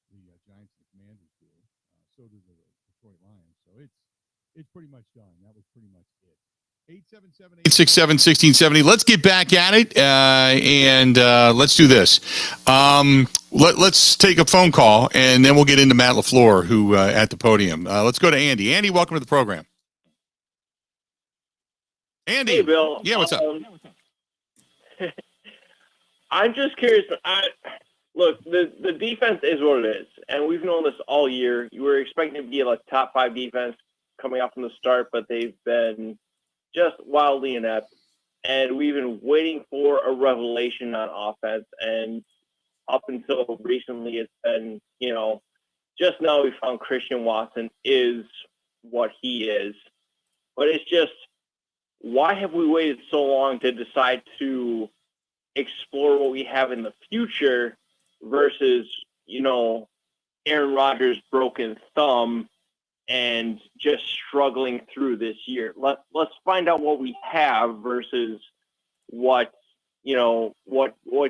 A: The Giants and the Commanders do. So do the Detroit Lions. So it's pretty much done. That was pretty much it. 877-867-1670. Let's get back at it, and let's do this. Let's take a phone call, and then we'll get into Matt LaFleur, who at the podium. Let's go to Andy. Andy, welcome to the program. Andy.
O: Hey, Bill.
A: Yeah, what's up?
O: I'm just curious. Look, the defense is what it is, and we've known this all year. You were expecting to be like top 5 defense coming off from the start, but they've been just wildly inept, and we've been waiting for a revelation on offense, and up until recently it's been, just now we found Christian Watson is what he is. But it's just, why have we waited so long to decide to explore what we have in the future versus, Aaron Rodgers' broken thumb and just struggling through this year? Let's find out what we have versus what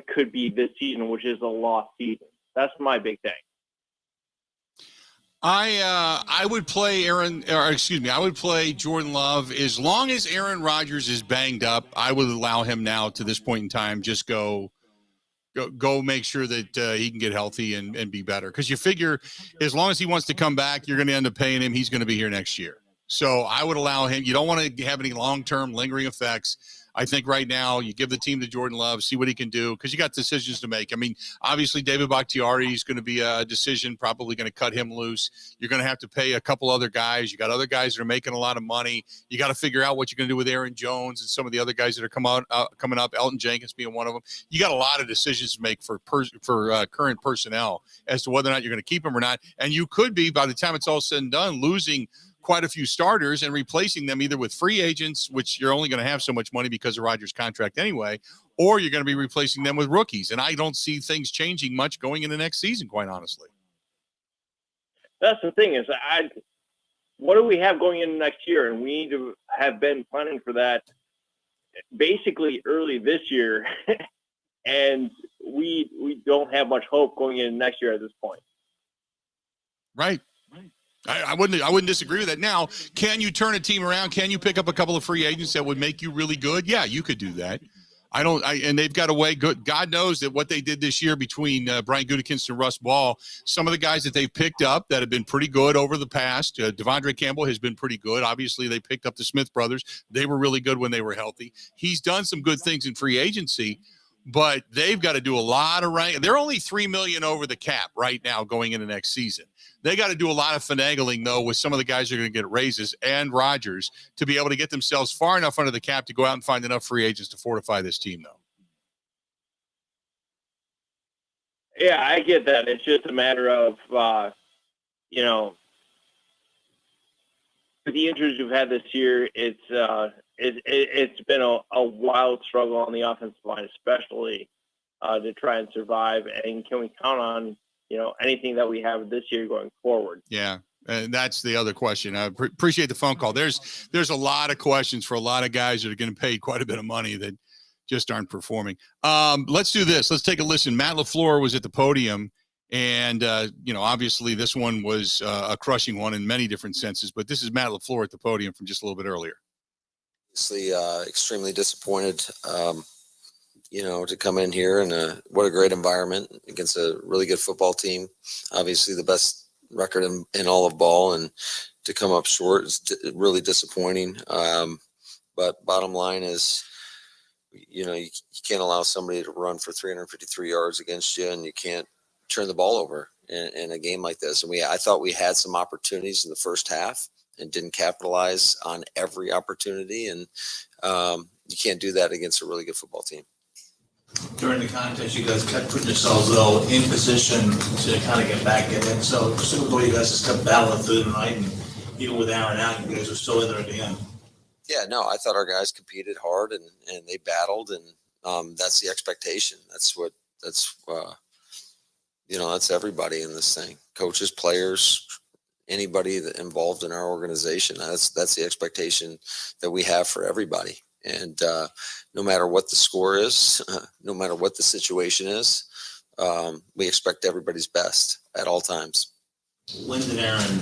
O: could be this season, which is a lost season. That's my big thing.
A: I would play I would play Jordan Love. As long as Aaron Rodgers is banged up, I would allow him now to this point in time, just go make sure that he can get healthy and be better. Because you figure as long as he wants to come back, you're going to end up paying him. He's going to be here next year. So I would allow him. You don't want to have any long-term lingering effects. I think right now you give the team to Jordan Love, see what he can do, because you got decisions to make. I mean, obviously David Bakhtiari is going to be a decision, probably going to cut him loose. You're going to have to pay a couple other guys. You got other guys that are making a lot of money. You got to figure out what you're going to do with Aaron Jones and some of the other guys that are coming up, Elton Jenkins being one of them. You got a lot of decisions to make for current personnel as to whether or not you're going to keep them or not. And you could be, by the time it's all said and done, losing quite a few starters and replacing them either with free agents, which you're only going to have so much money because of Rodgers' contract anyway, or you're going to be replacing them with rookies. And I don't see things changing much going into next season, quite honestly.
O: That's the thing is, what do we have going into next year? And we need to have been planning for that basically early this year. And we don't have much hope going into next year at this point.
A: Right. I wouldn't disagree with that. Now, can you turn a team around? Can you pick up a couple of free agents that would make you really good? Yeah, you could do that. And they've got a way good. God knows that what they did this year between Brian Gutekunst and Russ Ball, some of the guys that they've picked up that have been pretty good over the past. Devondre Campbell has been pretty good. Obviously, they picked up the Smith brothers. They were really good when they were healthy. He's done some good things in free agency. but they've got to do a lot of rank. They're only $3 million over the cap right now going into next season. They got to do a lot of finagling, though, with some of the guys who are going to get raises and Rodgers to be able to get themselves far enough under the cap to go out and find enough free agents to fortify this team, though.
O: Yeah, I get that. It's just a matter of, you know, with the injuries we've had this year, it's been a wild struggle on the offensive line, especially to try and survive. And can we count on, you know, anything that we have this year going forward?
A: Yeah. And that's the other question. I appreciate the phone call. There's a lot of questions for a lot of guys that are getting paid quite a bit of money that just aren't performing. Let's do this. Let's take a listen. Matt LaFleur was at the podium, and, you know, obviously this one was a crushing one in many different senses, but this is Matt LaFleur at the podium from just a little bit earlier.
P: Obviously, extremely disappointed, you know, to come in here and what a great environment against a really good football team. Obviously the best record in all of ball, and to come up short is really disappointing. But bottom line is, you know, you can't allow somebody to run for 353 yards against you, and you can't turn the ball over in a game like this. And I thought we had some opportunities in the first half and didn't capitalize on every opportunity. And you can't do that against a really good football team.
Q: During the contest, you guys kept putting yourselves, though, in position to kind of get back in it. So presumably you guys just kept battling through the night, and even with Aaron out, you guys were still in there at the end.
P: Yeah, no, I thought our guys competed hard and they battled, and that's the expectation. That's you know, that's everybody in this thing. Coaches, players, anybody that involved in our organization. That's the expectation that we have for everybody. And no matter what the score is, no matter what the situation is, we expect everybody's best at all times.
Q: When did Aaron,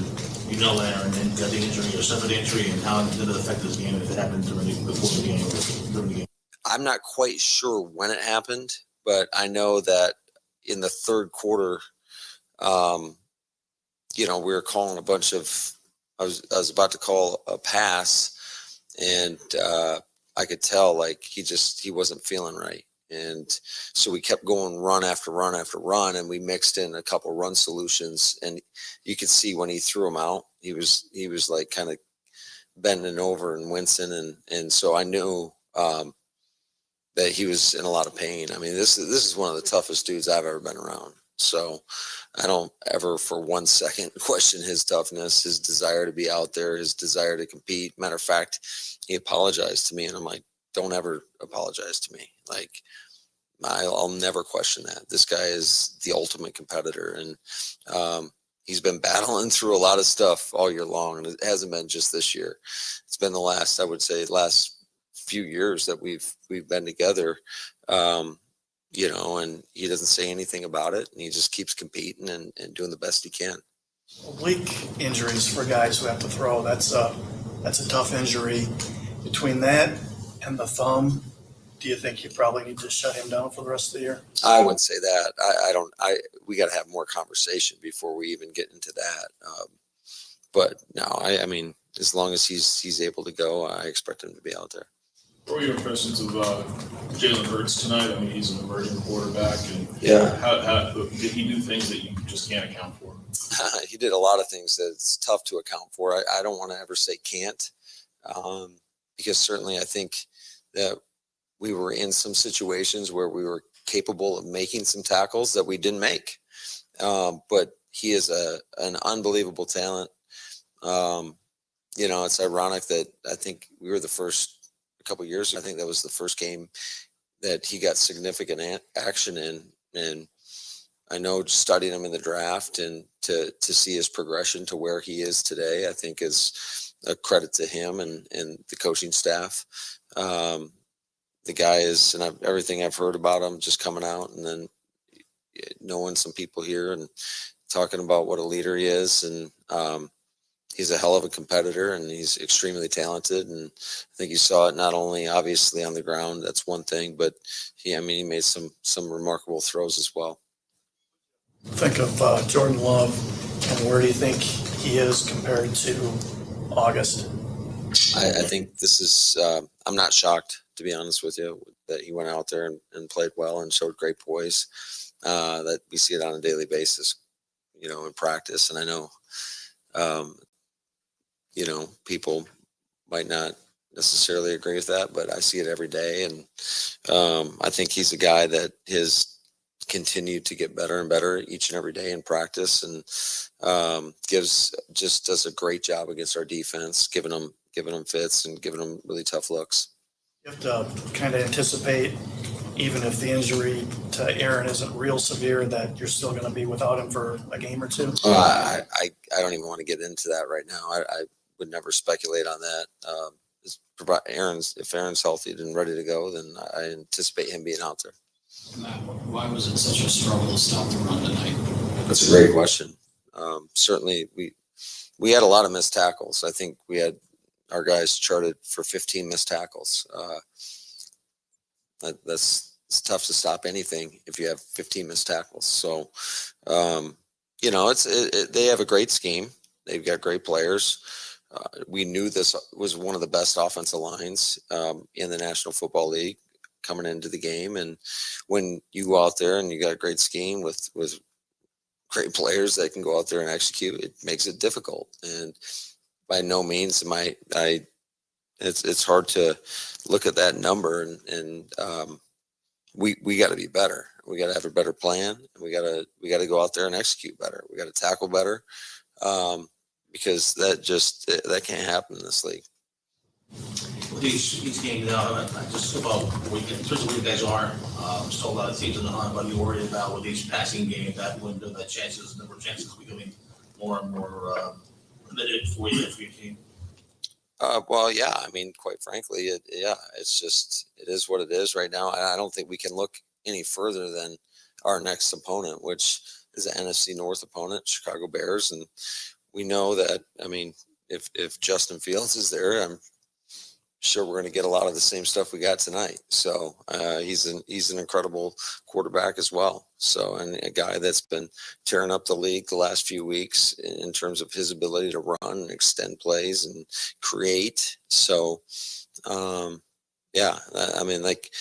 Q: you know, Aaron, and got the injury or suffered the injury, and how did it affect his game if it happened before the game or during the game? I'm
P: not quite sure when it happened, but I know that in the third quarter, you know, we were calling a bunch of, I was about to call a pass, and I could tell like he wasn't feeling right. And so we kept going run after run after run, and we mixed in a couple run solutions, and you could see when he threw them out, he was like kind of bending over and wincing. And so I knew that he was in a lot of pain. I mean, this is one of the toughest dudes I've ever been around. So I don't ever for 1 second question his toughness, his desire to be out there, his desire to compete. Matter of fact, he apologized to me, and I'm like, don't ever apologize to me. Like, I'll never question that. This guy is the ultimate competitor, and he's been battling through a lot of stuff all year long, and it hasn't been just this year. It's been I would say, last few years that we've been together. You know, and he doesn't say anything about it, and he just keeps competing and doing the best he can.
R: Oblique injuries for guys who have to throw, that's a tough injury. Between that and the thumb, do you think you probably need to shut him down for the rest of the year?
P: I wouldn't say that. We got to have more conversation before we even get into that. But no, I mean, as long as he's able to go, I expect him to be out there.
S: What were your impressions of Jalen Hurts tonight? I mean, he's an emerging quarterback, and how did he do things that you just can't account for?
P: He did a lot of things that it's tough to account for. I don't want to ever say can't, because certainly I think that we were in some situations where we were capable of making some tackles that we didn't make. But he is an unbelievable talent. You know, it's ironic that I think we were the first. A couple of years, I think that was the first game that he got significant action in, and I know studying him in the draft and to see his progression to where he is today, I think is a credit to him and the coaching staff. The guy is, and everything I've heard about him just coming out, and then knowing some people here and talking about what a leader he is, and he's a hell of a competitor, and he's extremely talented. And I think you saw it not only obviously on the ground, that's one thing, but he made some remarkable throws as well.
R: Think of Jordan Love, and where do you think he is compared to August?
P: I think this is, I'm not shocked, to be honest with you, that he went out there and played well and showed great poise. That we see it on a daily basis, in practice. And I know, people might not necessarily agree with that, but I see it every day. And I think he's a guy that has continued to get better and better each and every day in practice, and does a great job against our defense, giving them fits and giving them really tough looks.
R: You have to kind of anticipate, even if the injury to Aaron isn't real severe, that you're still going to be without him for a game or two.
P: I don't even want to get into that right now. I would never speculate on that. If Aaron's healthy and ready to go, then I anticipate him being out there.
T: Matt, why was it such a struggle to stop the run tonight?
P: That's a great question. Certainly, we had a lot of missed tackles. I think we had our guys charted for 15 missed tackles. It's tough to stop anything if you have 15 missed tackles. So, they have a great scheme. They've got great players. We knew this was one of the best offensive lines in the National Football League coming into the game. And when you go out there and you got a great scheme with great players that can go out there and execute, it makes it difficult. And by no means it's hard to look at that number and we got to be better. We got to have a better plan. We got to go out there and execute better. We got to tackle better. Because that can't happen in this league.
Q: These games now, just about in terms of where you guys are, still a lot of teams in the hunt, but you're worried about with these passing games, that window, that number of chances becoming more and more limited for your team.
P: Well, yeah, I mean, quite frankly, it is what it is right now. I don't think we can look any further than our next opponent, which is an NFC North opponent, Chicago Bears, and we know that, I mean, if Justin Fields is there, I'm sure we're going to get a lot of the same stuff we got tonight. So he's an incredible quarterback as well. So, and a guy that's been tearing up the league the last few weeks in terms of his ability to run and extend plays and create. So, yeah, I mean, like,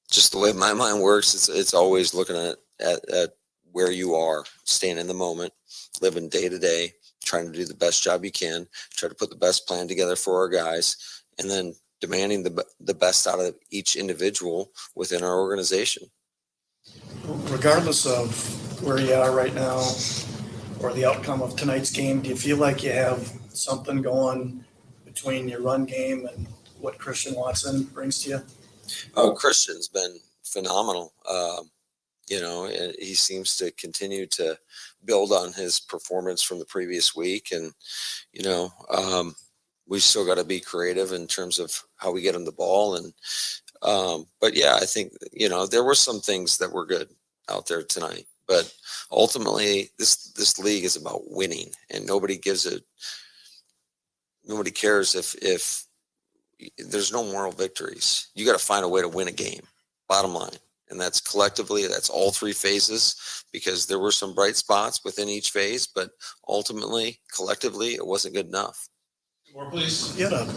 P: just the way my mind works, it's always looking at where you are, staying in the moment, living day to day, trying to do the best job you can, try to put the best plan together for our guys, and then demanding the best out of each individual within our organization.
R: Regardless of where you are right now or the outcome of tonight's game, do you feel like you have something going between your run game and what Christian Watson brings to you?
P: Oh, Christian's been phenomenal. He seems to continue to build on his performance from the previous week. And, we still got to be creative in terms of how we get him the ball. And, but yeah, I think, there were some things that were good out there tonight, but ultimately this league is about winning, and nobody cares if there's no moral victories. You got to find a way to win a game, bottom line. And that's collectively, that's all three phases, because there were some bright spots within each phase, but ultimately, collectively, it wasn't good enough.
Q: More, please.
R: You had a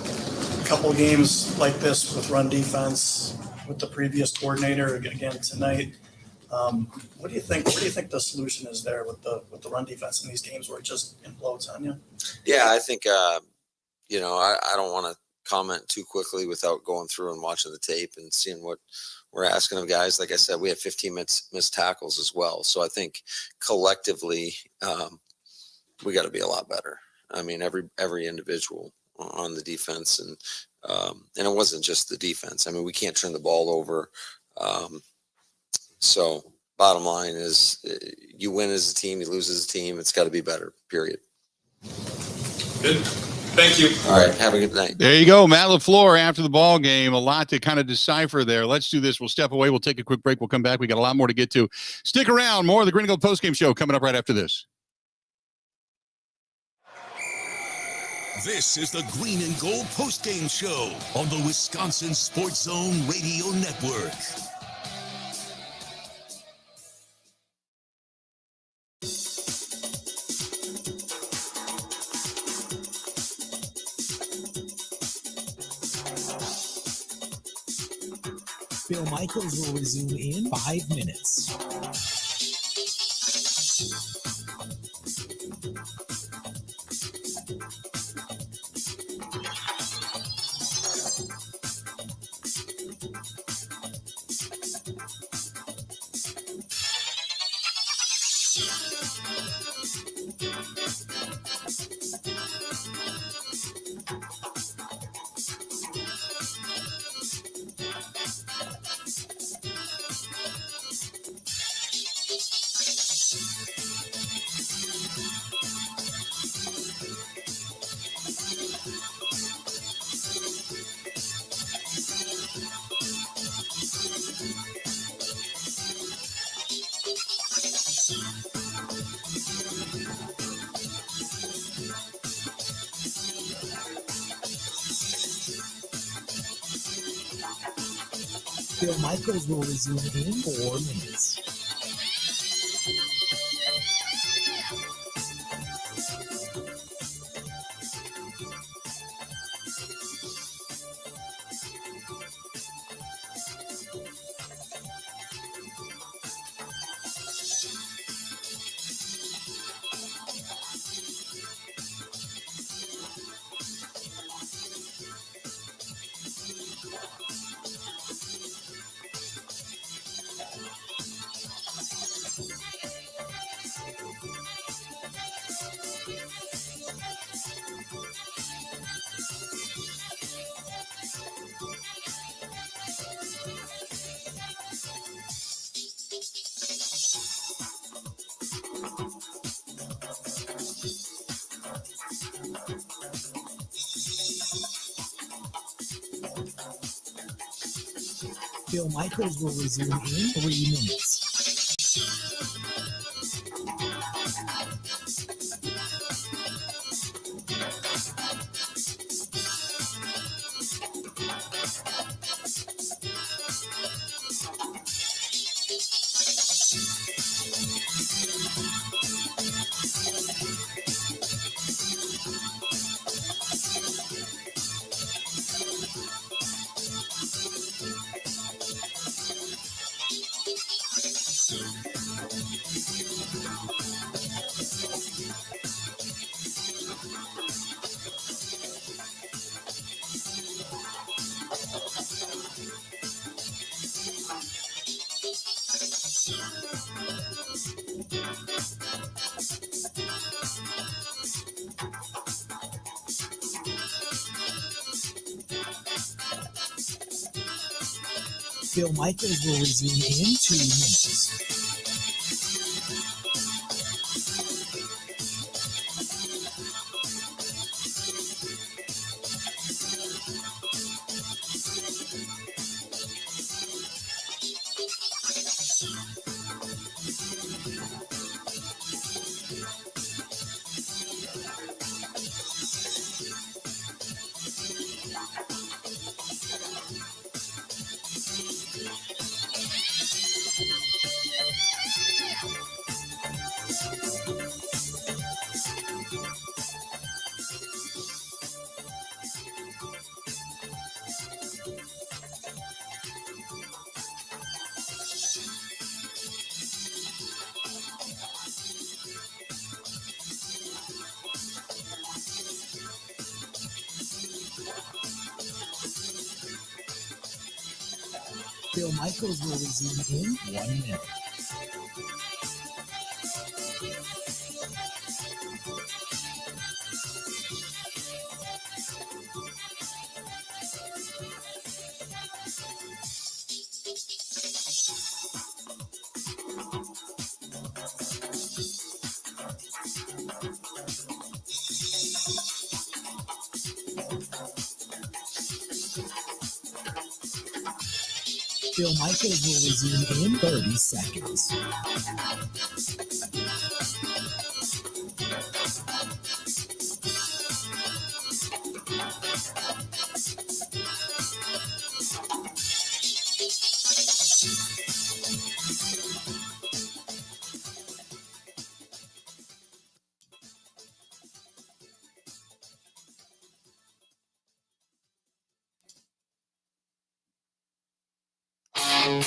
R: couple games like this with run defense with the previous coordinator again tonight. What do you think? What do you think the solution is there with the run defense in these games where it just implodes on you?
P: Yeah, I think I don't want to comment too quickly without going through and watching the tape and seeing what we're asking of guys. Like I said, we had 15 missed tackles as well. So I think collectively, we got to be a lot better. I mean, every individual on the defense, and it wasn't just the defense. I mean, we can't turn the ball over. So bottom line is, you win as a team, you lose as a team. It's got to be better, period.
S: Good. Thank you.
P: All right. Have a good night.
A: There you go. Matt LaFleur after the ball game. A lot to kind of decipher there. Let's do this. We'll step away. We'll take a quick break. We'll come back. We got a lot more to get to. Stick around. More of the Green and Gold postgame show coming up right after this.
D: This is the Green and Gold postgame show on the Wisconsin Sports Zone Radio Network.
E: Bill Michaels will resume in 5 minutes. Bill Michaels will resume in 4 minutes. Bill Michaels will resume in 3 minutes. Bill Michaels will resume in 2 minutes. Bill Michaels will resume in 1 minute. Bill Michaels will resume in 30 seconds.
A: Welcome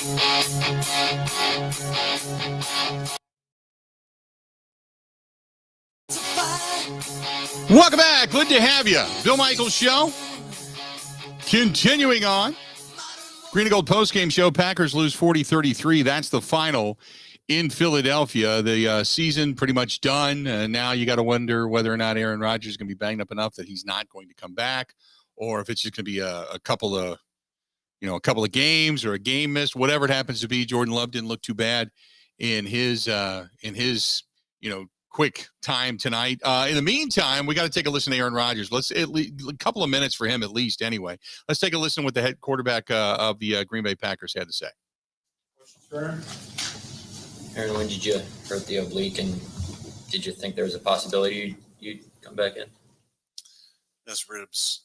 A: back. Good to have you. Bill Michaels Show. Continuing on. Green and Gold postgame show. Packers lose 40-33. That's the final in Philadelphia. The season pretty much done. Now you got to wonder whether or not Aaron Rodgers is going to be banged up enough that he's not going to come back, or if it's just going to be a couple of games or a game missed, whatever it happens to be. Jordan Love didn't look too bad in his quick time tonight. In the meantime, we got to take a listen to Aaron Rodgers. Let's a couple of minutes for him at least anyway. Let's take a listen what the head quarterback of the Green Bay Packers had to say.
U: Aaron, when did you hurt the oblique, and did you think there was a possibility you'd come back in?
V: That's ribs.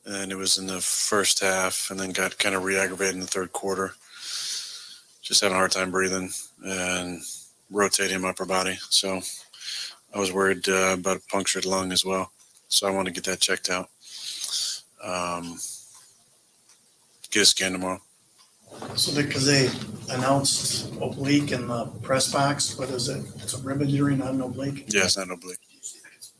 V: And it was in the first half, and then got kind of re-aggravated in the third quarter. Just having a hard time breathing and rotating my upper body. So I was worried about a punctured lung as well. So I want to get that checked out. Get a scan tomorrow.
R: So because they announced oblique in the press box, what is it? It's a rib injury, not an oblique?
V: Yeah, it's not an oblique.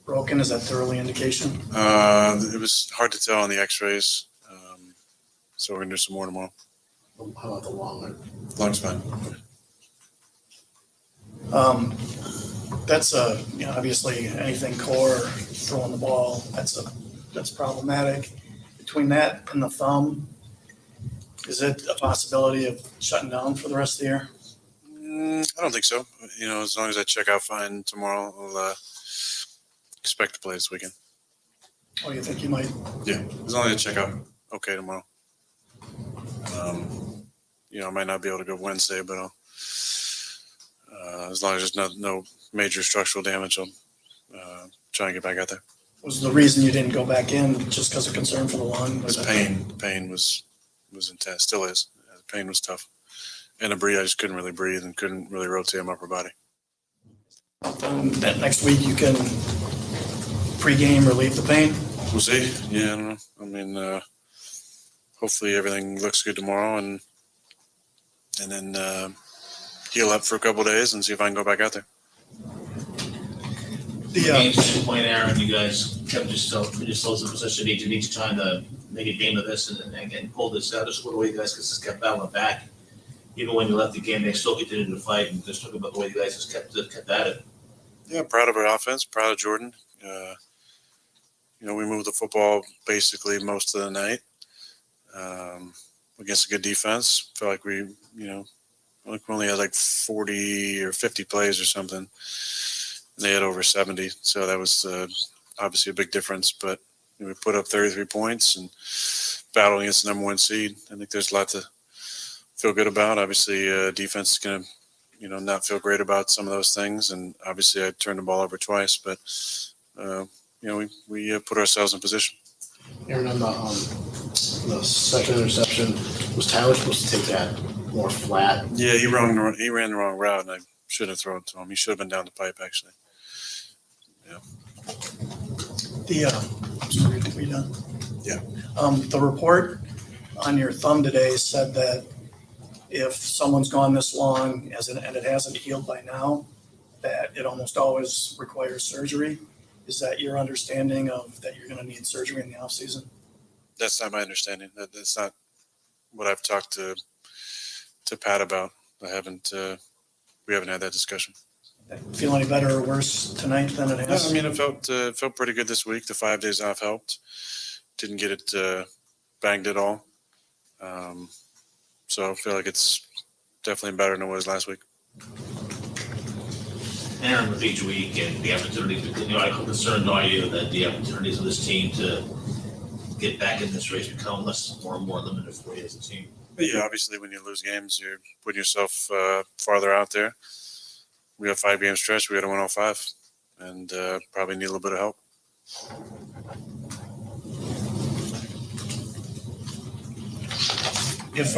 R: Broken, is that the early indication?
V: It was hard to tell on the x-rays. So we're going to do some more tomorrow.
T: How about the lung?
V: Lung's fine.
R: That's obviously anything core, throwing the ball, that's problematic. Between that and the thumb, is it a possibility of shutting down for the rest of the year?
V: I don't think so. As long as I check out fine tomorrow, I'll expect to play this weekend.
R: Oh, you think you might?
V: Yeah, as long as I check out okay tomorrow. I might not be able to go Wednesday, but I'll, as long as there's no major structural damage, I'll try and get back out there.
R: Was the reason you didn't go back in just because of concern for the lung?
V: It was pain. The pain was intense. Still is. The pain was tough. And I just couldn't really breathe and couldn't really rotate my upper body.
R: That next week you can pre-game relieve the pain?
V: We'll see. Yeah, I don't know. I mean, hopefully everything looks good tomorrow, and then heal up for a couple of days and see if I can go back out there.
Q: The game standpoint, Aaron, you guys kept yourselves in position each time to make a game of this and pull this out. Just what the way you guys just kept battling back. Even when you left the game, they still continued to fight, and just talk about the way you guys just kept at it.
V: Yeah, proud of our offense, proud of Jordan. We moved the football basically most of the night against a good defense. Felt like we only had like 40 or 50 plays or something. They had over 70, so that was obviously a big difference. But we put up 33 points and battled against the number one seed. I think there's a lot to feel good about. Obviously, defense is going to, not feel great about some of those things. And obviously, I turned the ball over twice, but we put ourselves in position.
T: Aaron, on the second interception, was Tyler supposed to take that more flat?
V: Yeah, he ran the wrong route, and I should have thrown it to him. He should have been down the pipe, actually. Yeah.
R: Sorry, are we done?
V: Yeah.
R: The report on your thumb today said that if someone's gone this long and it hasn't healed by now, that it almost always requires surgery. Is that your understanding of that you're going to need surgery in the off season?
V: That's not my understanding. That's not what I've talked to Pat about. We haven't had that discussion.
R: Feel any better or worse tonight than it has?
V: Yeah, I mean, it felt pretty good this week. The 5 days off helped. Didn't get it banged at all. So I feel like it's definitely better than it was last week.
Q: Aaron, with each week and the opportunities, how concerned are you that the opportunities of this team to get back in this race become more and more limited for you as a team?
V: Yeah, obviously, when you lose games, you're putting yourself farther out there. We got 5 game stretch. We got to win all 5, and probably need a little bit of help.
R: If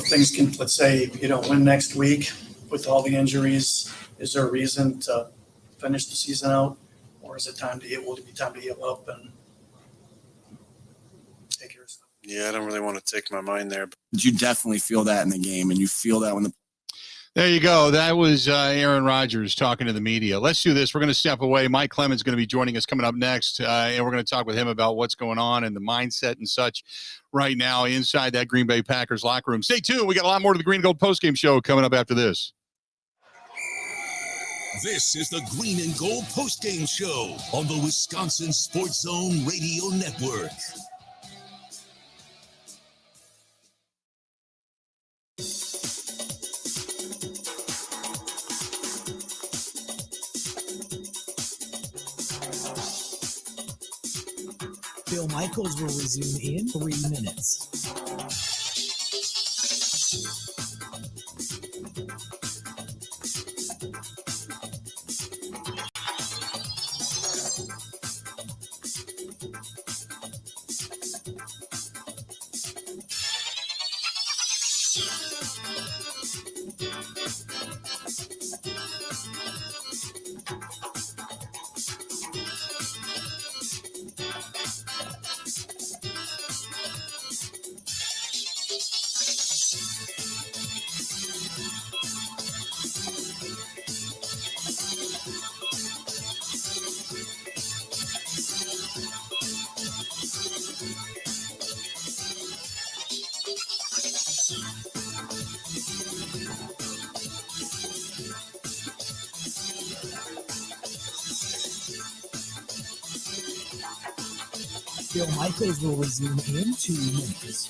R: things can, let's say you don't win next week with all the injuries, is there a reason to finish the season out, or is it time to heal? Will it be time to heal up and take care of stuff?
V: yeah, I don't really want to take my mind there.
B: But you definitely feel that in the game, and you feel that when the
A: There you go. That was Aaron Rodgers talking to the media. Let's do this. We're going to step away. Mike Clemens is going to be joining us coming up next, and we're going to talk with him about what's going on and the mindset and such right now inside that Green Bay Packers locker room. Stay tuned. We got a lot more to the Green and Gold postgame show coming up after this.
D: This is the Green and Gold postgame show on the Wisconsin Sports Zone Radio Network.
E: Bill Michaels will resume in 3 minutes. Bill Michaels will resume in 2 minutes.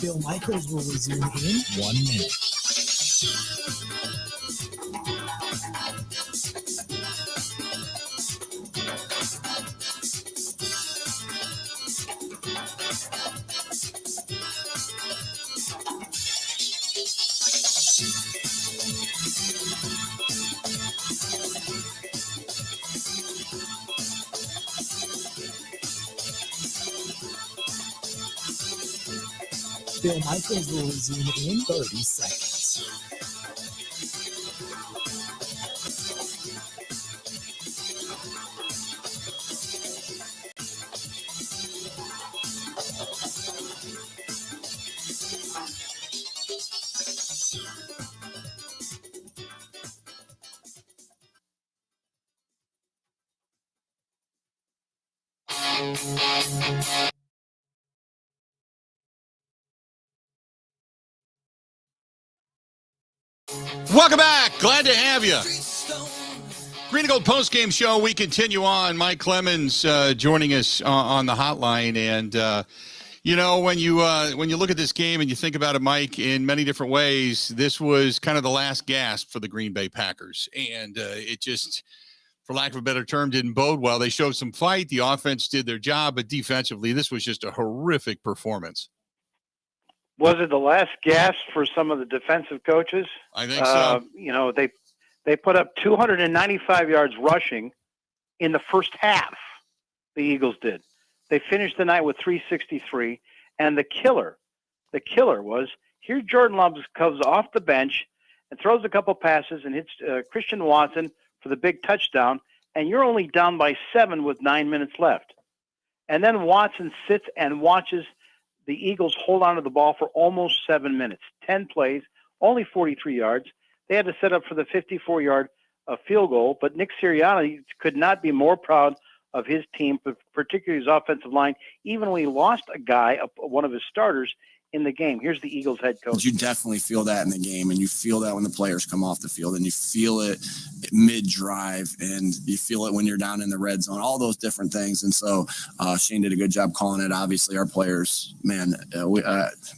E: Bill Michaels will resume in 1 minute. Bill Michaels will resume in 30 seconds.
A: Welcome back. Glad to have you. Green and Gold postgame show. We continue on. Mike Clemens joining us on the hotline. And, you know, when you look at this game and you think about it, Mike, in many different ways, this was kind of the last gasp for the Green Bay Packers. And it just, for lack of a better term, didn't bode well. They showed some fight. The offense did their job. But defensively, this was just a horrific performance.
C: Was it the last gasp for some of the defensive coaches?
A: I think so.
C: You know, they put up 295 yards rushing in the first half. The Eagles did. They finished the night with 363. And the killer was, here Jordan Love comes off the bench and throws a couple passes and hits Christian Watson for the big touchdown. And you're only down by 7 with 9 minutes left. And then Watson sits and watches the Eagles hold on to the ball for almost 7 minutes, 10 plays, only 43 yards. They had to set up for the 54-yard field goal, but Nick Sirianni could not be more proud of his team, particularly his offensive line. Even when he lost a guy, one of his starters, in the game. Here's the Eagles head coach.
B: You definitely feel that in the game, and you feel that when the players come off the field, and you feel it mid-drive, and you feel it when you're down in the red zone, all those different things. And so Shane did a good job calling it. Obviously, our players, man,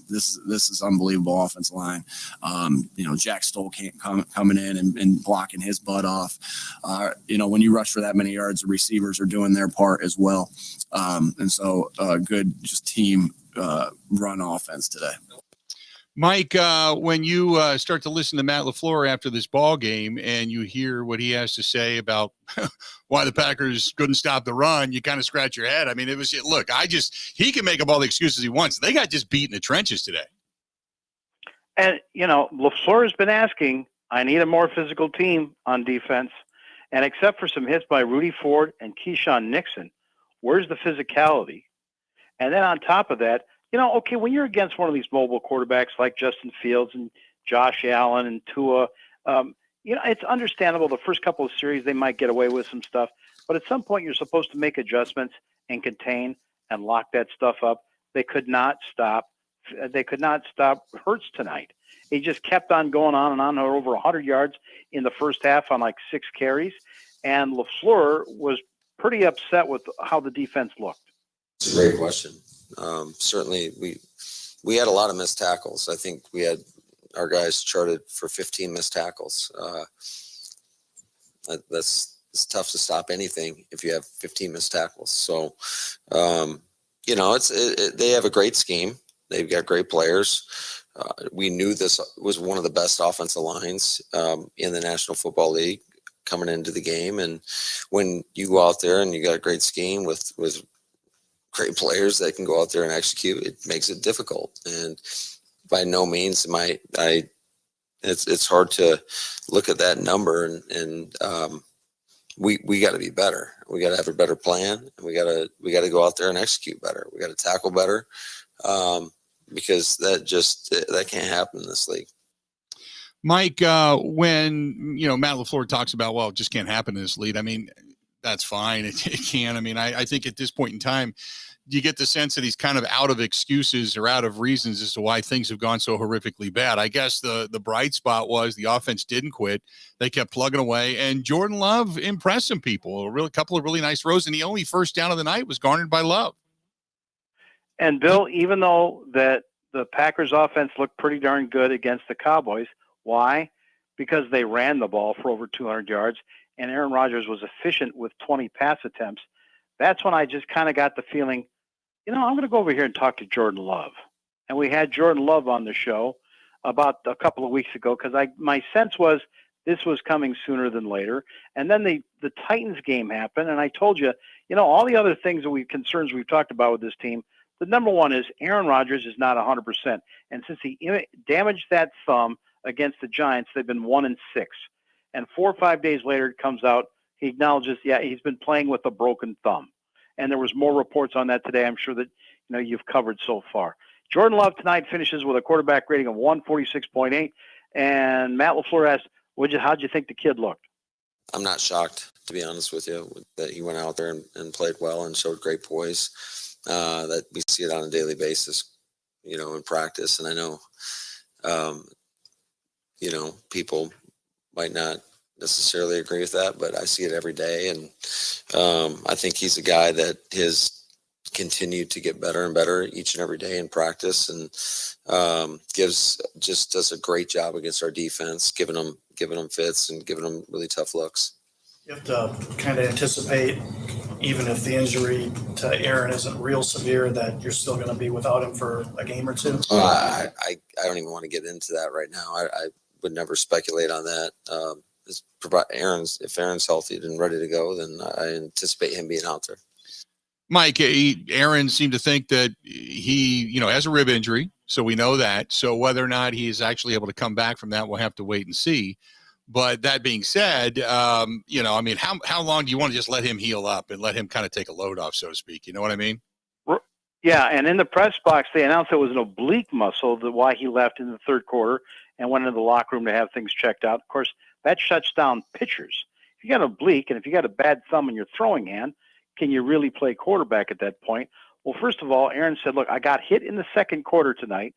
B: this is unbelievable offensive line. Jack Stoll coming in and blocking his butt off. When you rush for that many yards, the receivers are doing their part as well. And so good just team run offense today.
A: Mike, when you start to listen to Matt LaFleur after this ball game and you hear what he has to say about why the Packers couldn't stop the run, you kind of scratch your head. I mean, he can make up all the excuses he wants. They got just beat in the trenches today.
C: And, LaFleur has been asking, I need a more physical team on defense. And except for some hits by Rudy Ford and Keyshawn Nixon, where's the physicality? And then on top of that, okay, when you're against one of these mobile quarterbacks like Justin Fields and Josh Allen and Tua, it's understandable the first couple of series they might get away with some stuff. But at some point, you're supposed to make adjustments and contain and lock that stuff up. They could not stop. Hurts tonight. He just kept on going on and on, over 100 yards in the first half on like 6 carries. And LaFleur was pretty upset with how the defense looked.
P: It's a great question. Certainly, we had a lot of missed tackles. I think we had our guys charted for 15 missed tackles. It's tough to stop anything if you have 15 missed tackles. So, they have a great scheme. They've got great players. We knew this was one of the best offensive lines in the National Football League coming into the game. And when you go out there and you got a great scheme with great players that can go out there and execute, it makes it difficult. And by no means it's hard to look at that number and we got to be better. We got to have a better plan, and we got to go out there and execute better. We got to tackle better. Because that can't happen in this league.
A: Mike, when Matt LaFleur talks about, well, it just can't happen in this league. I mean, that's fine. It can. I mean, I think at this point in time, you get the sense that he's kind of out of excuses or out of reasons as to why things have gone so horrifically bad. I guess the bright spot was the offense didn't quit. They kept plugging away, and Jordan Love impressed some people. A couple of really nice throws, and the only first down of the night was garnered by Love.
C: And Bill, even though that the Packers offense looked pretty darn good against the Cowboys, why? Because they ran the ball for over 200 yards, and Aaron Rodgers was efficient with 20 pass attempts. That's when I just kind of got the feeling, I'm going to go over here and talk to Jordan Love. And we had Jordan Love on the show about a couple of weeks ago because my sense was this was coming sooner than later. And then the Titans game happened, and I told you, all the other things concerns we've talked about with this team. The number one is Aaron Rodgers is not 100%. And since he damaged that thumb against the Giants, they've been 1-6. And 4 or 5 days later, it comes out, he acknowledges, he's been playing with a broken thumb. And there was more reports on that today. I'm sure that you've covered so far. Jordan Love tonight finishes with a quarterback rating of 146.8. And Matt LaFleur asked, how'd you think the kid looked?
P: I'm not shocked, to be honest with you, that he went out there and played well and showed great poise. That we see it on a daily basis, in practice. And I know, people might not necessarily agree with that, but I see it every day. And I think he's a guy that has continued to get better and better each and every day in practice, and does a great job against our defense, giving them fits and giving them really tough looks.
R: You have to kind of anticipate, even if the injury to Aaron isn't real severe, that you're still going to be without him for a game or two?
P: I don't even want to get into that right now. I would never speculate on that. If Aaron's healthy and ready to go, then I anticipate him being out there.
A: Mike, Aaron seemed to think that he, has a rib injury, so we know that. So whether or not he is actually able to come back from that, we'll have to wait and see. But that being said, how long do you want to just let him heal up and let him kind of take a load off, so to speak? You know what I mean?
C: Yeah, and in the press box, they announced it was an oblique muscle, why he left in the third quarter and went into the locker room to have things checked out. Of course, that shuts down pitchers. If you got an oblique and if you got a bad thumb in your throwing hand, can you really play quarterback at that point? Well, first of all, Aaron said, look, I got hit in the second quarter tonight.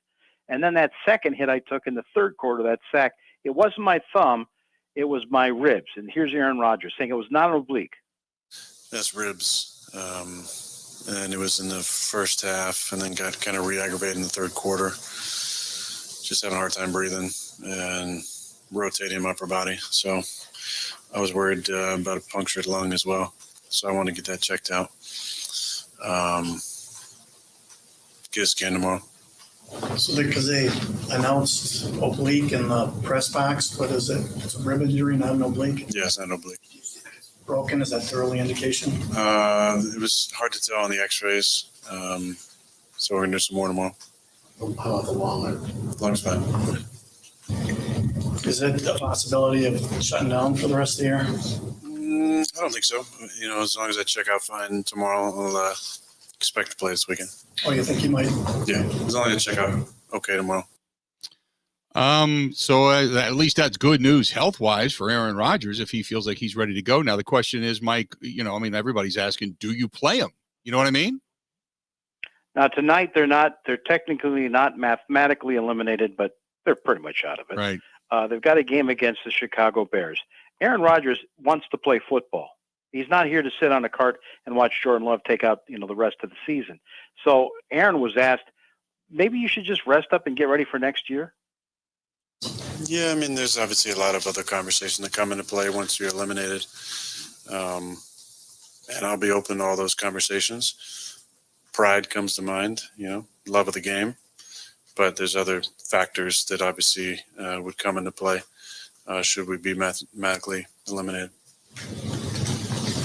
C: And then that second hit I took in the third quarter, that sack, it wasn't my thumb, it was my ribs. And here's Aaron Rodgers saying it was not an oblique.
V: That's ribs. And it was in the first half and then got kind of re-aggravated in the third quarter. Just having a hard time breathing and rotating my upper body. So I was worried about a punctured lung as well. So I want to get that checked out. Get a scan tomorrow.
R: So because they announced oblique in the press box, but is it, it's a rib injury, not an oblique?
V: Yeah, it's not an oblique.
R: Broken, is that the early indication?
V: It was hard to tell on the x-rays. So we're going to do some more tomorrow.
T: How about the lung?
V: Lung's fine.
R: Is it a possibility of shutting down for the rest of the year?
V: I don't think so. You know, as long as I check out fine tomorrow, I'll expect to play this weekend.
R: Oh, you think he might?
V: Yeah, as long as I check out okay tomorrow.
A: So at least that's good news health-wise for Aaron Rodgers if he feels like he's ready to go. Now the question is, Mike, you know, I mean, everybody's asking, do you play him? You know what I mean?
C: Now tonight they're technically not mathematically eliminated, but they're pretty much out of it.
A: Right.
C: They've got a game against the Chicago Bears. Aaron Rodgers wants to play football. He's not here to sit on a cart and watch Jordan Love take out, you know, the rest of the season. So Aaron was asked, maybe you should just rest up and get ready for next year.
V: Yeah, I mean, there's obviously a lot of other conversations that come into play once you're eliminated. And I'll be open to all those conversations. Pride comes to mind, you know, love of the game. But there's other factors that obviously would come into play should we be mathematically eliminated.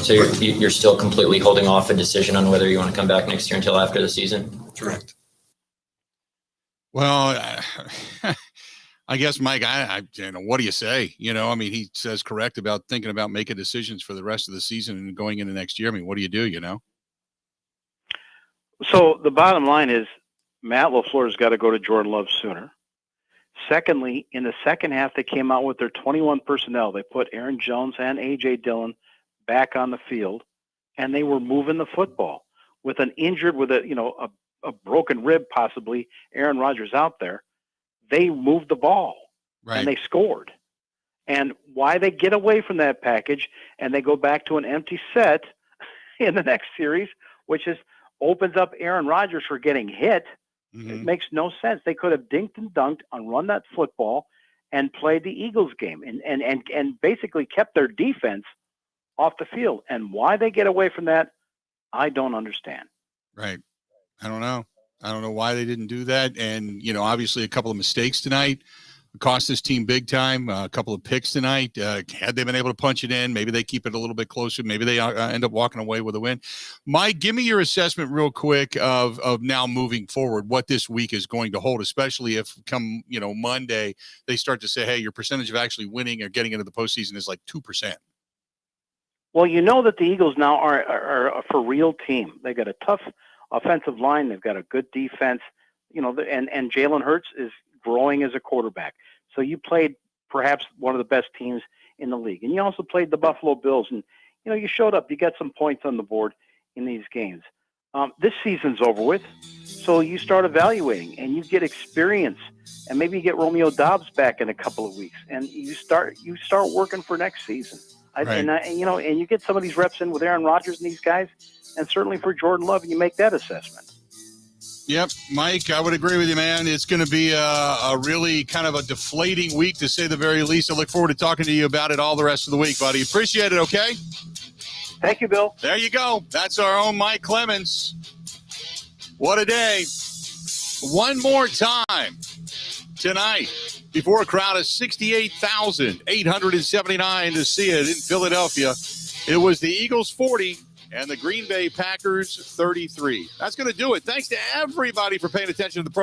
U: So you're still completely holding off a decision on whether you want to come back next year until after the season?
V: Correct.
A: Well, I guess, Mike, I you know, what do you say? You know, I mean, he says correct about thinking about making decisions for the rest of the season and going into next year. I mean, what do, you know?
C: So the bottom line is Matt LaFleur's got to go to Jordan Love sooner. Secondly, in the second half, they came out with their 21 personnel. They put Aaron Jones and A.J. Dillon back on the field, and they were moving the football. With an injured, with a broken rib possibly, Aaron Rodgers out there, they moved the ball, and they scored. And why they get away from that package and they go back to an empty set in the next series, which opens up Aaron Rodgers for getting hit. It makes no sense. They could have dinked and dunked on run that football and played the Eagles game and basically kept their defense off the field. And why they get away from that, I don't understand.
A: Right. I don't know. I don't know why they didn't do that. And, you know, obviously a couple of mistakes tonight cost this team big time. A couple of picks tonight. Had they been able to punch it in, maybe they keep it a little bit closer. Maybe they end up walking away with a win. Mike, give me your assessment real quick of now moving forward, what this week is going to hold, especially if come, you know, Monday, they start to say, hey, your percentage of actually winning or getting into the postseason is like 2%.
C: Well, you know that the Eagles now are a for real team. They got a tough offensive line. They've got a good defense, you know, and Jalen Hurts is growing as a quarterback. So you played perhaps one of the best teams in the league. And you also played the Buffalo Bills. And, you know, you showed up. You got some points on the board in these games. This season's over with. So you start evaluating and you get experience. And maybe you get Romeo Doubs back in a couple of weeks. And you start working for next season. And you get some of these reps in with Aaron Rodgers and these guys. And certainly for Jordan Love, you make that assessment.
A: Yep, Mike, I would agree with you, man. It's going to be a really kind of a deflating week, to say the very least. I look forward to talking to you about it all the rest of the week, buddy. Appreciate it, okay?
C: Thank you, Bill.
A: There you go. That's our own Mike Clemens. What a day. One more time tonight before a crowd of 68,879 to see it in Philadelphia. It was the Eagles 40. And the Green Bay Packers 33. That's going to do it. Thanks to everybody for paying attention to the program.